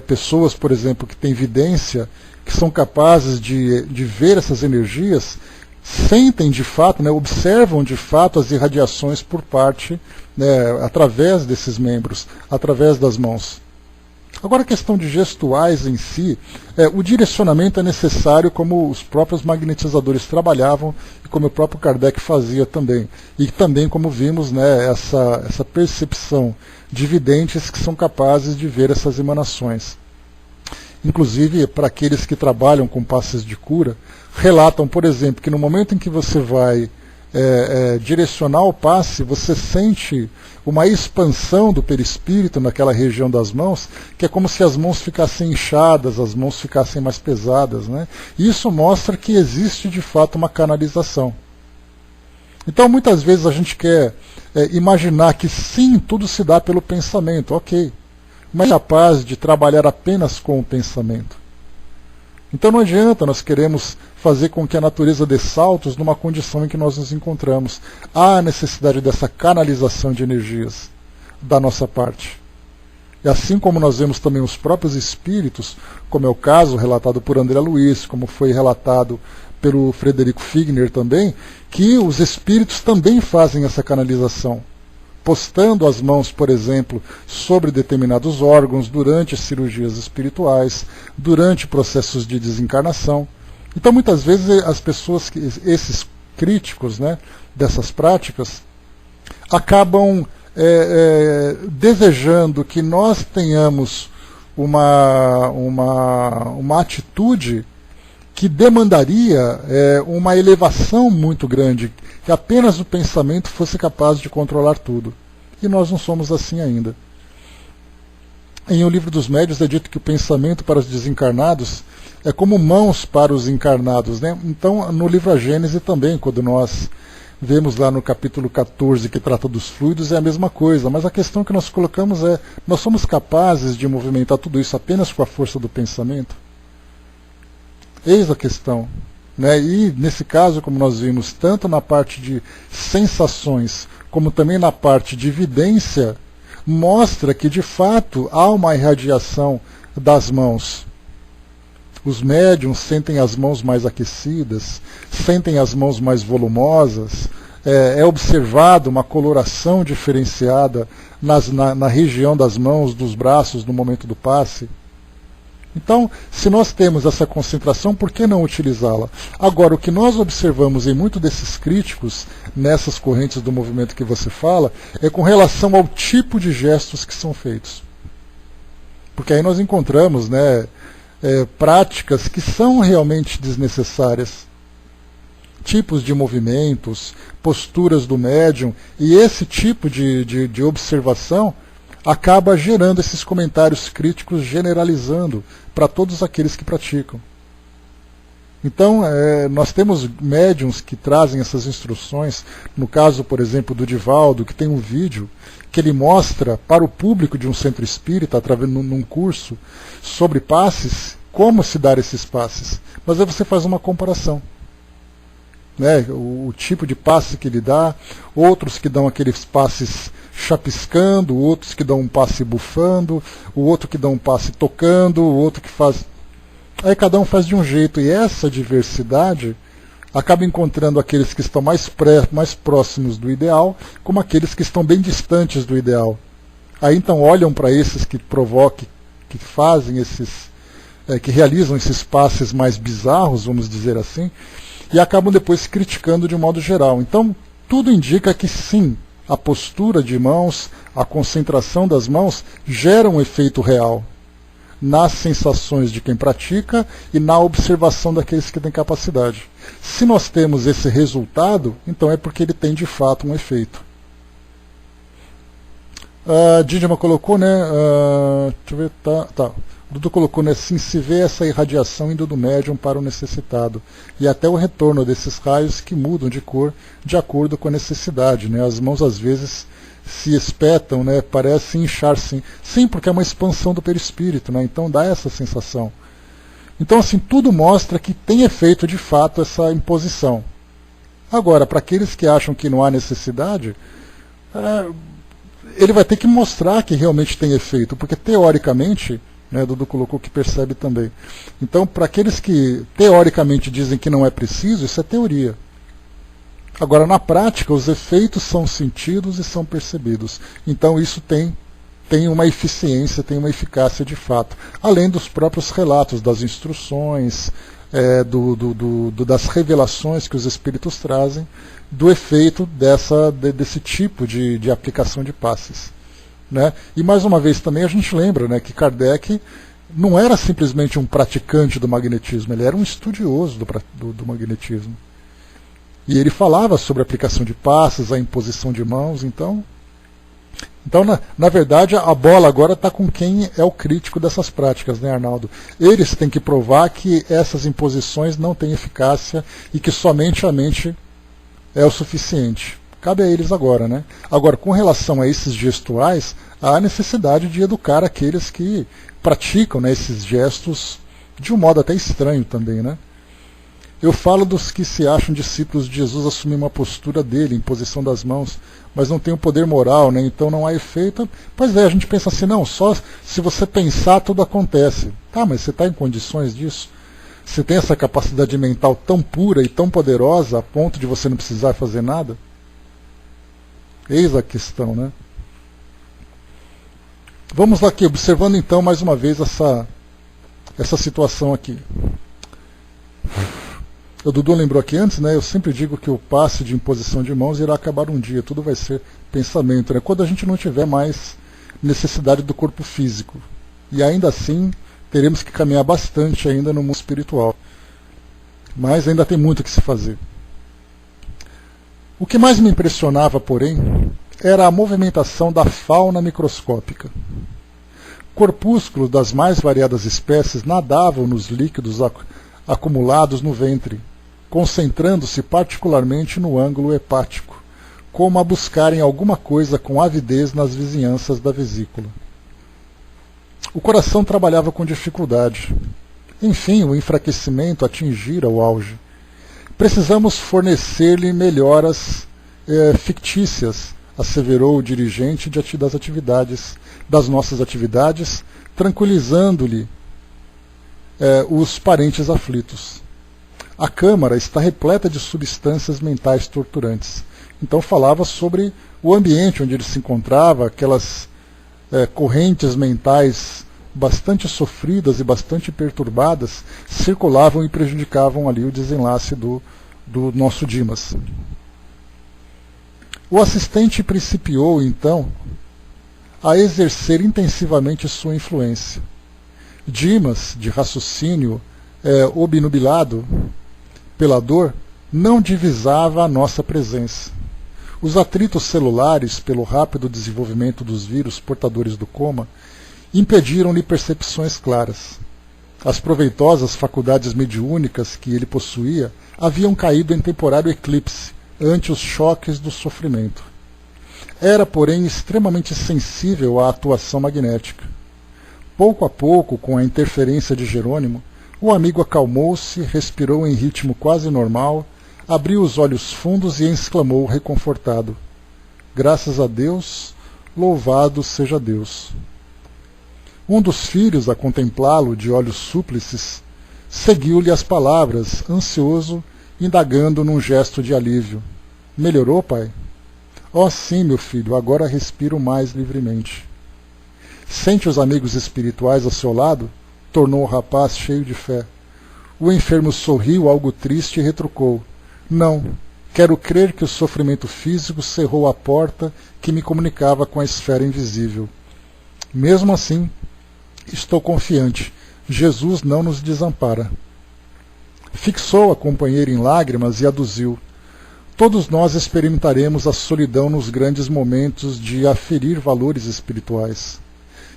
pessoas, por exemplo, que têm vidência, que são capazes de ver essas energias, sentem de fato, né, observam de fato as irradiações por parte, né, através desses membros, através das mãos. Agora a questão de gestuais em si, o direcionamento é necessário, como os próprios magnetizadores trabalhavam e como o próprio Kardec fazia também. E também, como vimos, né, essa percepção de videntes que são capazes de ver essas emanações. Inclusive, para aqueles que trabalham com passes de cura, relatam, por exemplo, que no momento em que você vai direcionar o passe, você sente uma expansão do perispírito naquela região das mãos, que é como se as mãos ficassem inchadas, as mãos ficassem mais pesadas, né? E isso mostra que existe de fato uma canalização. Então muitas vezes a gente quer imaginar que sim, tudo se dá pelo pensamento, ok, mas é capaz de trabalhar apenas com o pensamento. Então não adianta, nós queremos fazer com que a natureza dê saltos numa condição em que nós nos encontramos. Há a necessidade dessa canalização de energias da nossa parte. E assim como nós vemos também os próprios espíritos, como é o caso relatado por André Luiz, como foi relatado pelo Frederico Figner também, que os espíritos também fazem essa canalização, postando as mãos, por exemplo, sobre determinados órgãos durante cirurgias espirituais, durante processos de desencarnação. Então, muitas vezes, as pessoas, esses críticos, né, dessas práticas, acabam desejando que nós tenhamos uma atitude que demandaria uma elevação muito grande, que apenas o pensamento fosse capaz de controlar tudo. E nós não somos assim ainda. Em O Livro dos Médiuns é dito que o pensamento para os desencarnados é como mãos para os encarnados, né? Então, no livro A Gênese também, quando nós vemos lá no capítulo 14, que trata dos fluidos, é a mesma coisa. Mas a questão que nós colocamos nós somos capazes de movimentar tudo isso apenas com a força do pensamento? Eis a questão. Né? E, nesse caso, como nós vimos, tanto na parte de sensações, como também na parte de evidência, mostra que, de fato, há uma irradiação das mãos. Os médiums sentem as mãos mais aquecidas, sentem as mãos mais volumosas, é observado uma coloração diferenciada na região das mãos, dos braços, no momento do passe. Então, se nós temos essa concentração, por que não utilizá-la? Agora, o que nós observamos em muitos desses críticos, nessas correntes do movimento que você fala, é com relação ao tipo de gestos que são feitos. Porque aí nós encontramos, né, práticas que são realmente desnecessárias. Tipos de movimentos, posturas do médium, e esse tipo de observação acaba gerando esses comentários críticos, generalizando para todos aqueles que praticam. Então, nós temos médiums que trazem essas instruções, no caso, por exemplo, do Divaldo, que tem um vídeo que ele mostra para o público de um centro espírita, através num curso, sobre passes, como se dar esses passes. Mas aí você faz uma comparação. Né, o tipo de passe que ele dá, outros que dão aqueles passes chapiscando, outros que dão um passe bufando, o outro que dá um passe tocando, o outro que faz... Aí cada um faz de um jeito, e essa diversidade acaba encontrando aqueles que estão mais próximos do ideal, como aqueles que estão bem distantes do ideal. Aí então olham para esses que provocam, que fazem esses, que realizam esses passes mais bizarros, vamos dizer assim, e acabam depois se criticando de um modo geral. Então, tudo indica que sim, a postura de mãos, a concentração das mãos gera um efeito real nas sensações de quem pratica e na observação daqueles que têm capacidade. Se nós temos esse resultado, então é porque ele tem de fato um efeito. A Didima colocou, né? Deixa eu ver, tá. O Dudu colocou, né? Assim se vê essa irradiação indo do médium para o necessitado. E até o retorno desses raios que mudam de cor de acordo com a necessidade, né? As mãos às vezes se espetam, né? Parecem inchar-se. Sim, porque é uma expansão do perispírito, né? Então dá essa sensação. Então, assim, tudo mostra que tem efeito de fato essa imposição. Agora, para aqueles que acham que não há necessidade, ele vai ter que mostrar que realmente tem efeito, porque teoricamente, né, Dudu colocou que percebe também. Então, para aqueles que teoricamente dizem que não é preciso, isso é teoria. Agora, na prática, os efeitos são sentidos e são percebidos. Então, isso tem uma eficiência, tem uma eficácia de fato. Além dos próprios relatos, das instruções, das revelações que os espíritos trazem, do efeito desse tipo de aplicação de passes. Né? E mais uma vez também a gente lembra, né, que Kardec não era simplesmente um praticante do magnetismo, ele era um estudioso do magnetismo. E ele falava sobre a aplicação de passes, a imposição de mãos, então na verdade, a bola agora está com quem é o crítico dessas práticas, né, Arnaldo? Eles têm que provar que essas imposições não têm eficácia e que somente a mente é o suficiente. Cabe a eles agora, né? Agora, com relação a esses gestuais, há necessidade de educar aqueles que praticam, né, esses gestos de um modo até estranho também, né? Eu falo dos que se acham discípulos de Jesus assumir uma postura dele, imposição das mãos, mas não tem o poder moral, né? Então não há efeito. Pois é, a gente pensa assim, não, só se você pensar tudo acontece. Tá, mas você está em condições disso? Você tem essa capacidade mental tão pura e tão poderosa a ponto de você não precisar fazer nada? Eis a questão, né? Vamos lá aqui, observando então mais uma vez essa situação aqui. O Dudu lembrou aqui antes, né? Eu sempre digo que o passe de imposição de mãos irá acabar um dia, tudo vai ser pensamento, né? Quando a gente não tiver mais necessidade do corpo físico. E ainda assim, teremos que caminhar bastante ainda no mundo espiritual. Mas ainda tem muito que se fazer. O que mais me impressionava, porém, era a movimentação da fauna microscópica. Corpúsculos das mais variadas espécies nadavam nos líquidos acumulados no ventre, concentrando-se particularmente no ângulo hepático, como a buscarem alguma coisa com avidez nas vizinhanças da vesícula. O coração trabalhava com dificuldade. Enfim, o enfraquecimento atingira o auge. Precisamos fornecer-lhe melhoras fictícias, asseverou o dirigente das nossas atividades, tranquilizando-lhe os parentes aflitos. A Câmara está repleta de substâncias mentais torturantes. Então falava sobre o ambiente onde ele se encontrava, aquelas correntes mentais bastante sofridas e bastante perturbadas circulavam e prejudicavam ali o desenlace do nosso Dimas. O assistente principiou, então, a exercer intensivamente sua influência. Dimas, de raciocínio obnubilado pela dor, não divisava a nossa presença. Os atritos celulares, pelo rápido desenvolvimento dos vírus portadores do coma, impediram-lhe percepções claras. As proveitosas faculdades mediúnicas que ele possuía haviam caído em temporário eclipse ante os choques do sofrimento. Era, porém, extremamente sensível à atuação magnética. Pouco a pouco, com a interferência de Jerônimo, o amigo acalmou-se, respirou em ritmo quase normal, abriu os olhos fundos e exclamou reconfortado: "Graças a Deus, louvado seja Deus." Um dos filhos, a contemplá-lo de olhos súplices, seguiu-lhe as palavras, ansioso, indagando num gesto de alívio: "Melhorou, pai?" "Oh, sim, meu filho, agora respiro mais livremente." "Sente os amigos espirituais ao seu lado?" tornou o rapaz cheio de fé. O enfermo sorriu algo triste e retrucou: "Não, Quero crer que o sofrimento físico cerrou a porta que me comunicava com a esfera invisível. Mesmo assim, estou confiante. Jesus não nos desampara. Fixou a companheira em lágrimas e aduziu. Todos nós experimentaremos a solidão nos grandes momentos de aferir valores espirituais.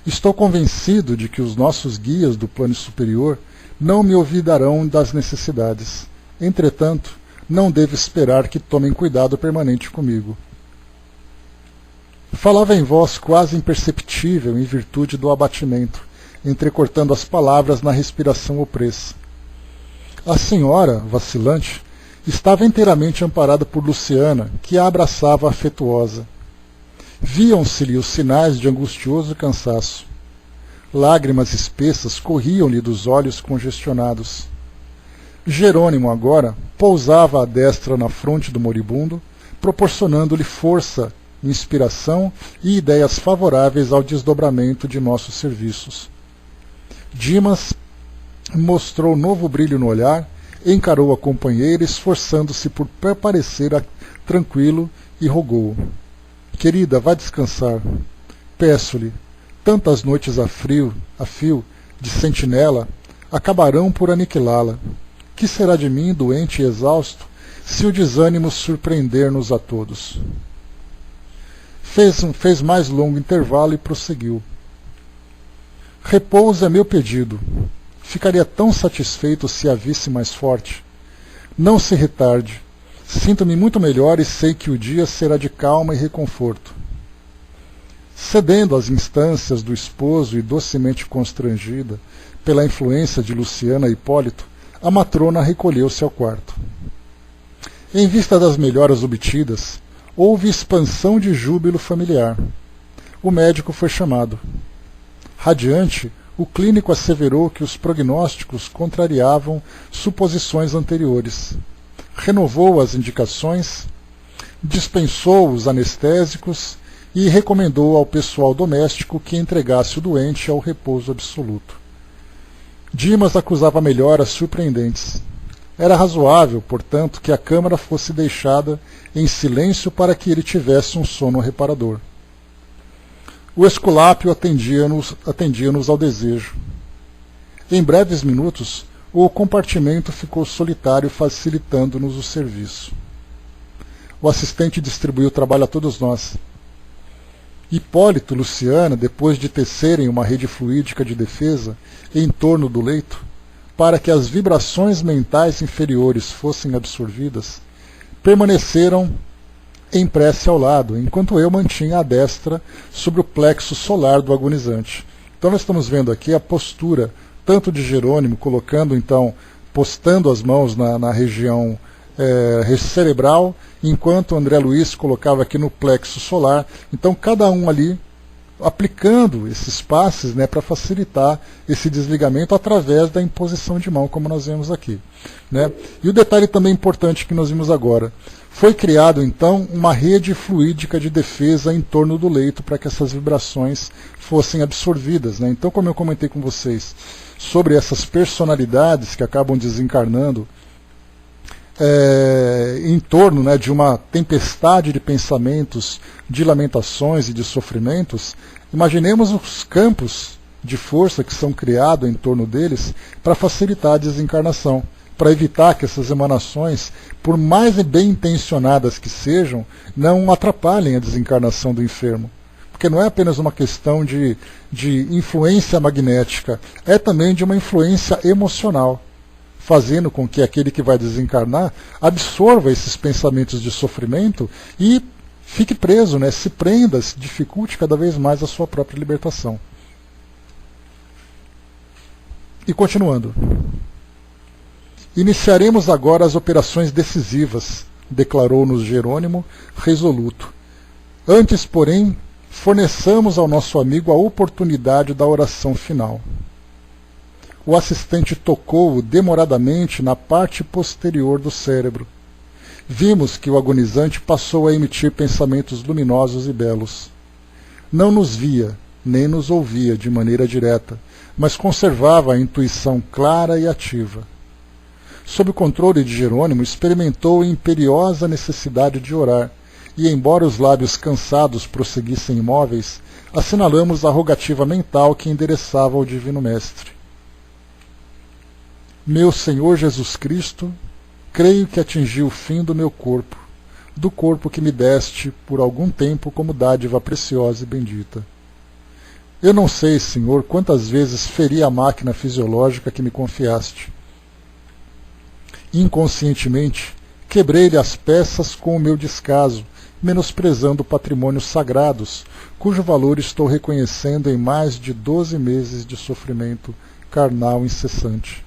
Estou convencido de que os nossos guias do plano superior não me olvidarão das necessidades. Entretanto, não devo esperar que tomem cuidado permanente comigo. Falava em voz quase imperceptível em virtude do abatimento, entrecortando as palavras na respiração opressa. A senhora, vacilante, estava inteiramente amparada por Luciana, que a abraçava afetuosa. Viam-se-lhe os sinais de angustioso cansaço. Lágrimas espessas corriam-lhe dos olhos congestionados. Jerônimo agora pousava a destra na fronte do moribundo, proporcionando-lhe força, inspiração e ideias favoráveis ao desdobramento de nossos serviços. Dimas mostrou novo brilho no olhar, encarou a companheira, esforçando-se por parecer tranquilo, e rogou: querida, vá descansar. Peço-lhe, tantas noites a fio de sentinela acabarão por aniquilá-la. Que será de mim, doente e exausto, se o desânimo surpreender-nos a todos? Fez mais longo intervalo e prosseguiu. Repouso é meu pedido. Ficaria tão satisfeito se a visse mais forte. Não se retarde. Sinto-me muito melhor e sei que o dia será de calma e reconforto. Cedendo às instâncias do esposo e docemente constrangida pela influência de Luciana e Hipólito, a matrona recolheu-se ao quarto. Em vista das melhoras obtidas, houve expansão de júbilo familiar. O médico foi chamado. Radiante, o clínico asseverou que os prognósticos contrariavam suposições anteriores. Renovou as indicações, dispensou os anestésicos e recomendou ao pessoal doméstico que entregasse o doente ao repouso absoluto. Dimas acusava melhoras surpreendentes. Era razoável, portanto, que a câmara fosse deixada em silêncio para que ele tivesse um sono reparador. O Esculápio atendia-nos ao desejo. Em breves minutos, o compartimento ficou solitário, facilitando-nos o serviço. O assistente distribuiu o trabalho a todos nós. Hipólito e Luciana, depois de tecerem uma rede fluídica de defesa em torno do leito, para que as vibrações mentais inferiores fossem absorvidas, permaneceram em prece ao lado, enquanto eu mantinha a destra sobre o plexo solar do agonizante. Então nós estamos vendo aqui a postura tanto de Jerônimo, postando as mãos na região cerebral, enquanto André Luiz colocava aqui no plexo solar. Então cada um ali aplicando esses passes, para facilitar esse desligamento através da imposição de mão, como nós vemos aqui. E o detalhe também importante que nós vimos agora: foi criado então uma rede fluídica de defesa em torno do leito para que essas vibrações fossem absorvidas. Então, como eu comentei com vocês sobre essas personalidades que acabam desencarnando em torno de uma tempestade de pensamentos, de lamentações e de sofrimentos, imaginemos os campos de força que são criados em torno deles para facilitar a desencarnação, para evitar que essas emanações, por mais bem intencionadas que sejam, não atrapalhem a desencarnação do enfermo. Porque não é apenas uma questão de influência magnética, é também de uma influência emocional, fazendo com que aquele que vai desencarnar absorva esses pensamentos de sofrimento e fique preso, se prenda, se dificulte cada vez mais a sua própria libertação. E continuando. Iniciaremos agora as operações decisivas, declarou-nos Jerônimo, resoluto. Antes, porém, forneçamos ao nosso amigo a oportunidade da oração final. O assistente tocou-o demoradamente na parte posterior do cérebro. Vimos que o agonizante passou a emitir pensamentos luminosos e belos. Não nos via, nem nos ouvia de maneira direta, mas conservava a intuição clara e ativa. sob o controle de Jerônimo, experimentou a imperiosa necessidade de orar, e embora os lábios cansados prosseguissem imóveis, assinalamos a rogativa mental que endereçava ao Divino Mestre. Meu Senhor Jesus Cristo, creio que atingi o fim do meu corpo, do corpo que me deste por algum tempo como dádiva preciosa e bendita. Eu não sei, Senhor, quantas vezes feri a máquina fisiológica que me confiaste. Inconscientemente, quebrei-lhe as peças com o meu descaso, menosprezando patrimônios sagrados, cujo valor estou reconhecendo em mais de 12 meses de sofrimento carnal incessante.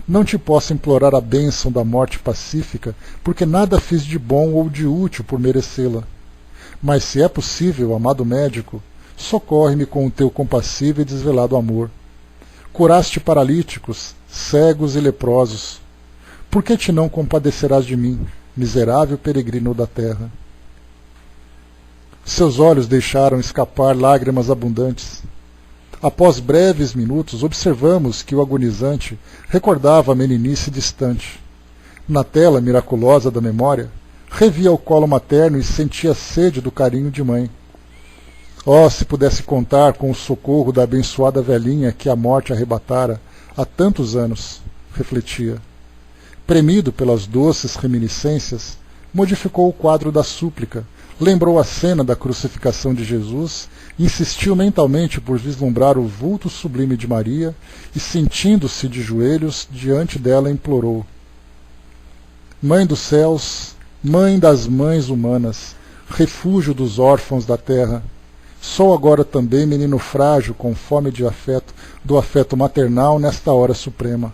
Não te posso implorar a bênção da morte pacífica, porque nada fiz de bom ou de útil por merecê-la. Mas se é possível, amado médico, socorre-me com o teu compassivo e desvelado amor. Curaste paralíticos, cegos e leprosos. Por que te não compadecerás de mim, miserável peregrino da terra? Seus olhos deixaram escapar lágrimas abundantes. Após breves minutos, observamos que o agonizante recordava a meninice distante. Na tela miraculosa da memória, revia o colo materno e sentia sede do carinho de mãe. Oh, se pudesse contar com o socorro da abençoada velhinha que a morte arrebatara há tantos anos, refletia. Premido pelas doces reminiscências, modificou o quadro da súplica, lembrou a cena da crucificação de Jesus, insistiu mentalmente por vislumbrar o vulto sublime de Maria e, sentindo-se de joelhos, diante dela implorou: Mãe dos céus, Mãe das mães humanas, refúgio dos órfãos da terra, sou agora também menino frágil com fome de afeto, do afeto maternal nesta hora suprema.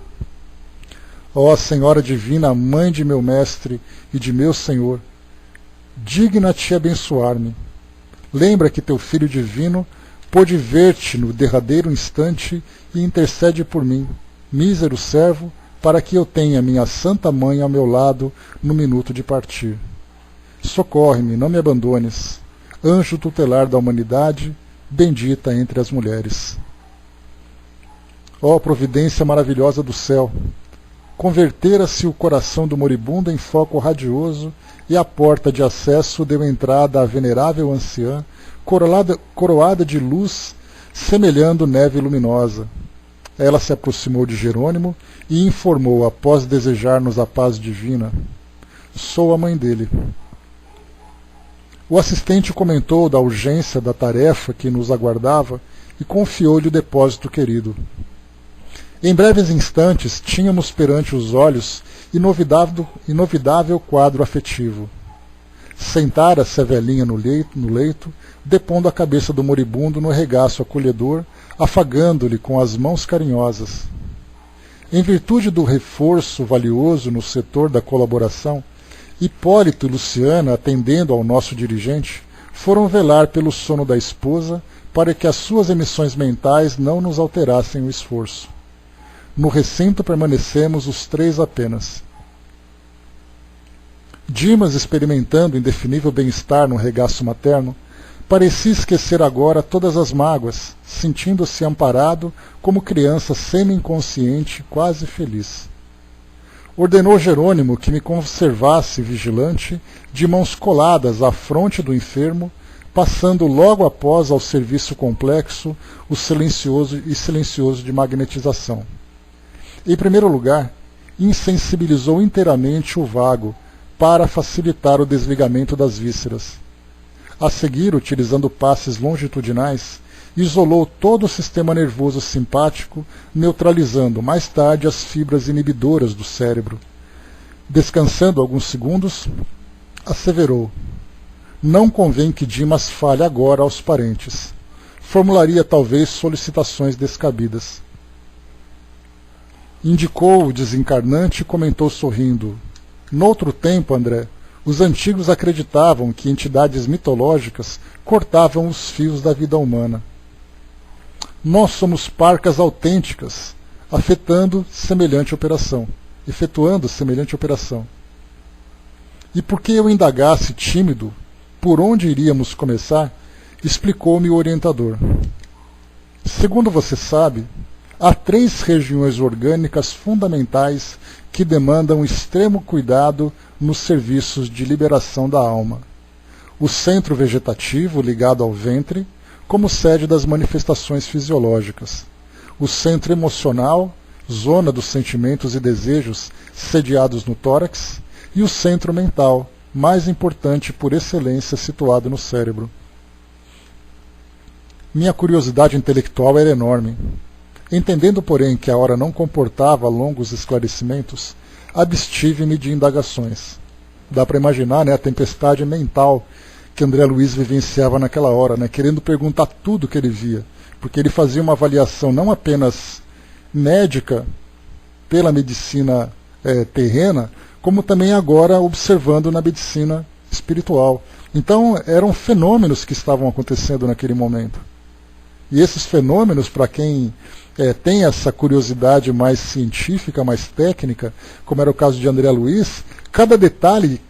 Ó Senhora Divina, Mãe de meu Mestre e de meu Senhor, digna-te abençoar-me. Lembra que teu Filho Divino pôde ver-te no derradeiro instante e intercede por mim, mísero servo, para que eu tenha minha Santa Mãe ao meu lado no minuto de partir. Socorre-me, não me abandones, anjo tutelar da humanidade, bendita entre as mulheres. Ó providência maravilhosa do céu, convertera-se o coração do moribundo em foco radioso e a porta de acesso deu entrada à venerável anciã, coroada de luz, semelhando neve luminosa. Ela se aproximou de Jerônimo e informou, após desejar-nos a paz divina: sou a mãe dele. O assistente comentou da urgência da tarefa que nos aguardava e confiou-lhe o depósito querido. Em breves instantes, tínhamos perante os olhos inovidável quadro afetivo. Sentara-se a velhinha no leito, depondo a cabeça do moribundo no regaço acolhedor, afagando-lhe com as mãos carinhosas. Em virtude do reforço valioso no setor da colaboração, Hipólito e Luciana, atendendo ao nosso dirigente, foram velar pelo sono da esposa para que as suas emissões mentais não nos alterassem o esforço. No recinto permanecemos os três apenas. Dimas, experimentando indefinível bem-estar no regaço materno, parecia esquecer agora todas as mágoas, sentindo-se amparado como criança semi-inconsciente, quase feliz. Ordenou Jerônimo que me conservasse vigilante, de mãos coladas à fronte do enfermo, passando logo após ao serviço complexo o silencioso de magnetização. Em primeiro lugar, insensibilizou inteiramente o vago, para facilitar o desligamento das vísceras. A seguir, utilizando passes longitudinais, isolou todo o sistema nervoso simpático, neutralizando mais tarde as fibras inibidoras do cérebro. Descansando alguns segundos, asseverou: não convém que Dimas fale agora aos parentes. Formularia talvez solicitações descabidas. Indicou o desencarnante e comentou sorrindo: noutro tempo, André, os antigos acreditavam que entidades mitológicas cortavam os fios da vida humana. Nós somos parcas autênticas, efetuando semelhante operação. E porque eu indagasse tímido por onde iríamos começar, explicou-me o orientador. Segundo você sabe, há 3 regiões orgânicas fundamentais que demandam extremo cuidado nos serviços de liberação da alma. O centro vegetativo, ligado ao ventre, como sede das manifestações fisiológicas. O centro emocional, zona dos sentimentos e desejos, sediados no tórax. E o centro mental, mais importante por excelência, situado no cérebro. Minha curiosidade intelectual era enorme. Entendendo, porém, que a hora não comportava longos esclarecimentos, abstive-me de indagações. Dá para imaginar, né, a tempestade mental que André Luiz vivenciava naquela hora, né, querendo perguntar tudo que ele via, porque ele fazia uma avaliação não apenas médica pela medicina terrena, como também agora observando na medicina espiritual. Então eram fenômenos que estavam acontecendo naquele momento. E esses fenômenos, para quem tem essa curiosidade mais científica, mais técnica, como era o caso de André Luiz, cada detalhe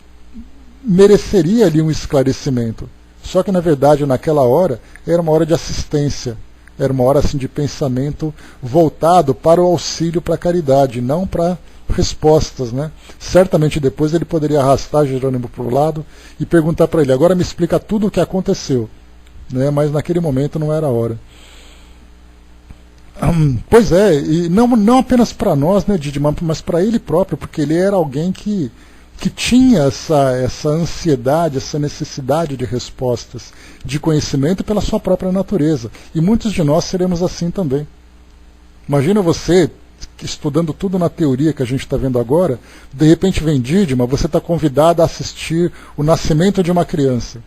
mereceria ali um esclarecimento. Só que, na verdade, naquela hora, era uma hora de assistência. Era uma hora assim, de pensamento voltado para o auxílio, para a caridade, não para respostas, né? Certamente depois ele poderia arrastar Jerônimo para o lado e perguntar para ele, agora me explica tudo o que aconteceu, né? Mas naquele momento não era a hora. Pois é, e não apenas para nós, né, Didimar, mas para ele próprio, porque ele era alguém que tinha essa ansiedade, essa necessidade de respostas, de conhecimento pela sua própria natureza. E muitos de nós seremos assim também. Imagina você estudando tudo na teoria que a gente está vendo agora, de repente vem Didima, você está convidado a assistir o nascimento de uma criança.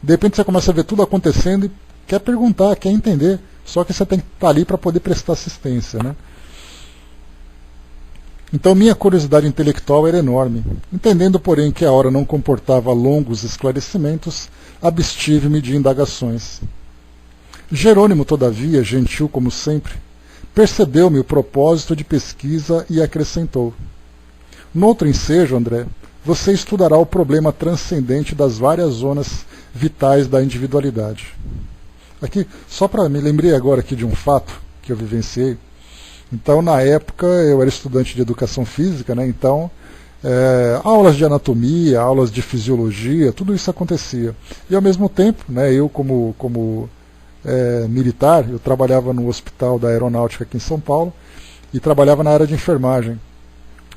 De repente você começa a ver tudo acontecendo e quer perguntar, quer entender, só que você tem que estar ali para poder prestar assistência, né? Então minha curiosidade intelectual era enorme. Entendendo, porém, que a hora não comportava longos esclarecimentos, abstive-me de indagações. Jerônimo, todavia, gentil como sempre, percebeu-me o propósito de pesquisa e acrescentou: noutro ensejo, André, você estudará o problema transcendente das várias zonas vitais da individualidade. Aqui, só para me lembrei agora aqui de um fato que eu vivenciei. Então, na época, eu era estudante de educação física, né? Então, aulas de anatomia, aulas de fisiologia, tudo isso acontecia. E, ao mesmo tempo, né, eu como militar, eu trabalhava no hospital da aeronáutica aqui em São Paulo e trabalhava na área de enfermagem.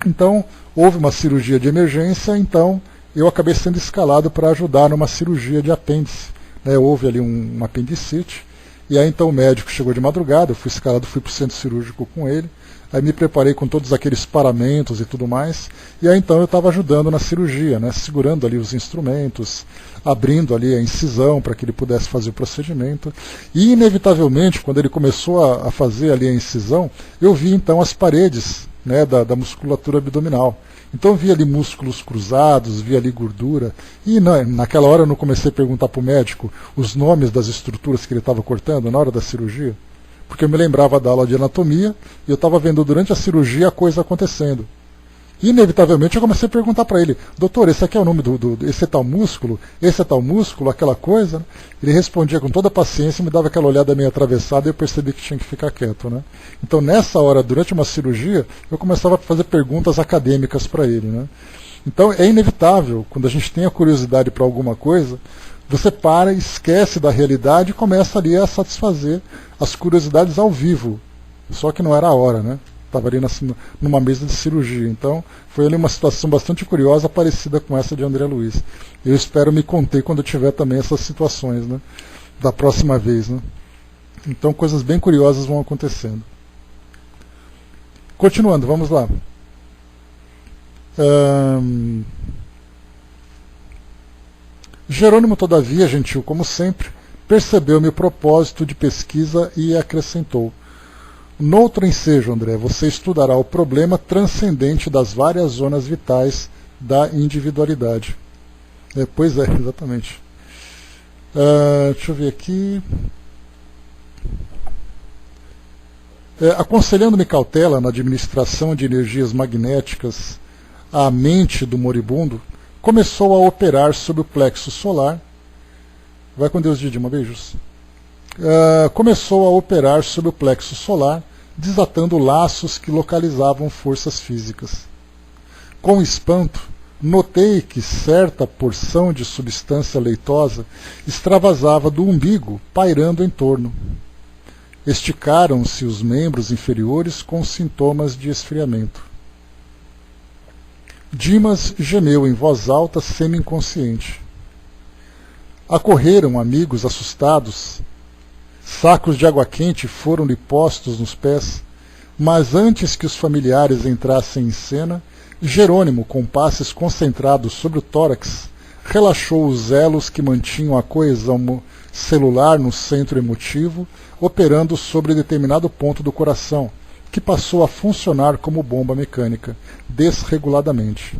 Então, houve uma cirurgia de emergência, então eu acabei sendo escalado para ajudar numa cirurgia de apêndice. Houve ali um apendicite, e aí então o médico chegou de madrugada, eu fui escalado, fui para o centro cirúrgico com ele, aí me preparei com todos aqueles paramentos e tudo mais, e aí então eu estava ajudando na cirurgia, né, segurando ali os instrumentos, abrindo ali a incisão para que ele pudesse fazer o procedimento, e inevitavelmente, quando ele começou a fazer ali a incisão, eu vi então as paredes, né, da musculatura abdominal. Então eu vi ali músculos cruzados, vi ali gordura, e naquela hora eu não comecei a perguntar para o médico os nomes das estruturas que ele estava cortando na hora da cirurgia, porque eu me lembrava da aula de anatomia, e eu estava vendo durante a cirurgia a coisa acontecendo. E inevitavelmente eu comecei a perguntar para ele: doutor, esse aqui é o nome esse é tal músculo, aquela coisa? Ele respondia com toda a paciência, me dava aquela olhada meio atravessada e eu percebi que tinha que ficar quieto, né? Então nessa hora, durante uma cirurgia, eu começava a fazer perguntas acadêmicas para ele, né? Então é inevitável, quando a gente tem a curiosidade para alguma coisa, você para, esquece da realidade e começa ali a satisfazer as curiosidades ao vivo. Só que não era a hora, né? Estava ali numa mesa de cirurgia. Então, foi ali uma situação bastante curiosa, parecida com essa de André Luiz. Eu espero me conter quando eu tiver também essas situações, né, da próxima vez. Né? Então, coisas bem curiosas vão acontecendo. Continuando, vamos lá. Jerônimo, todavia, gentil como sempre, percebeu-me o propósito de pesquisa e acrescentou: noutro ensejo, André, você estudará o problema transcendente das várias zonas vitais da individualidade. Pois é, exatamente. Deixa eu ver aqui. Aconselhando-me cautela na administração de energias magnéticas à mente do moribundo, começou a operar sobre o plexo solar. Vai com Deus, Didima, beijos. Começou a operar sobre o plexo solar, desatando laços que localizavam forças físicas. Com espanto, notei que certa porção de substância leitosa extravasava do umbigo, pairando em torno. Esticaram-se os membros inferiores com sintomas de esfriamento. Dimas gemeu em voz alta, semi-inconsciente. Acorreram amigos assustados. Sacos de água quente foram-lhe postos nos pés, mas antes que os familiares entrassem em cena, Jerônimo, com passes concentrados sobre o tórax, relaxou os elos que mantinham a coesão celular no centro emotivo, operando sobre determinado ponto do coração, que passou a funcionar como bomba mecânica, desreguladamente.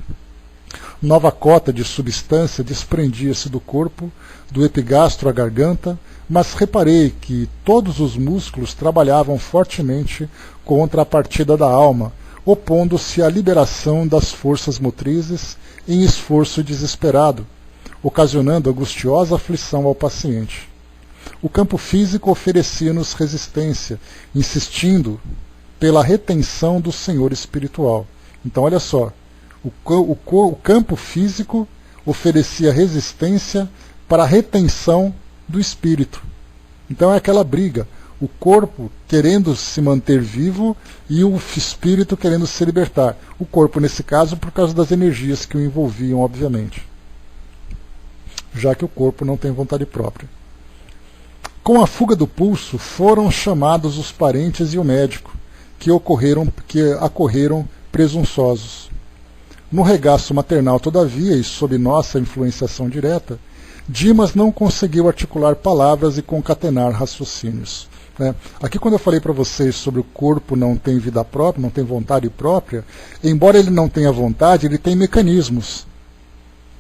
Nova cota de substância desprendia-se do corpo, do epigastro à garganta, mas reparei que todos os músculos trabalhavam fortemente contra a partida da alma, opondo-se à liberação das forças motrizes em esforço desesperado, ocasionando angustiosa aflição ao paciente. O campo físico oferecia-nos resistência, insistindo pela retenção do senhor espiritual. Então, olha só, o campo físico oferecia resistência para a retenção do espírito. Então é aquela briga, o corpo querendo se manter vivo e o espírito querendo se libertar. O corpo, nesse caso, por causa das energias que o envolviam, obviamente, já que o corpo não tem vontade própria. Com a fuga do pulso, foram chamados os parentes e o médico, que acorreram presunçosos. No regaço maternal, todavia, e sob nossa influenciação direta, Dimas não conseguiu articular palavras e concatenar raciocínios. Aqui, quando eu falei para vocês sobre o corpo não tem vida própria, não tem vontade própria, embora ele não tenha vontade, ele tem mecanismos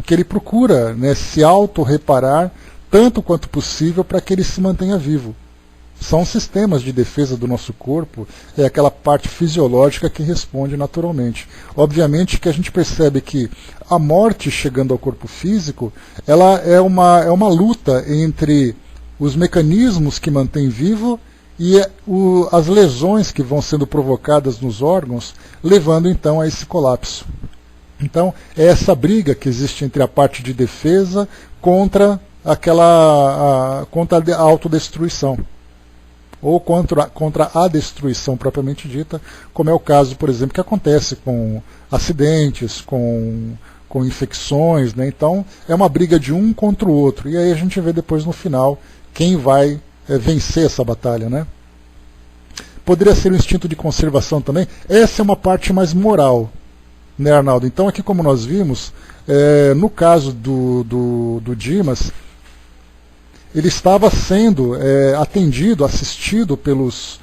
que ele procura, se auto-reparar tanto quanto possível para que ele se mantenha vivo. São sistemas de defesa do nosso corpo, é aquela parte fisiológica que responde naturalmente. Obviamente que a gente percebe que a morte chegando ao corpo físico, ela é uma luta entre os mecanismos que mantêm vivo e as lesões que vão sendo provocadas nos órgãos, levando então a esse colapso. Então, é essa briga que existe entre a parte de defesa contra a autodestruição, ou contra a destruição propriamente dita, como é o caso, por exemplo, que acontece com acidentes, com infecções, Então, é uma briga de um contra o outro, e aí a gente vê depois no final quem vai vencer essa batalha, Poderia ser o instinto de conservação também. Essa é uma parte mais moral, Arnaldo? Então, aqui como nós vimos, no caso do Dimas, ele estava sendo atendido, assistido pelos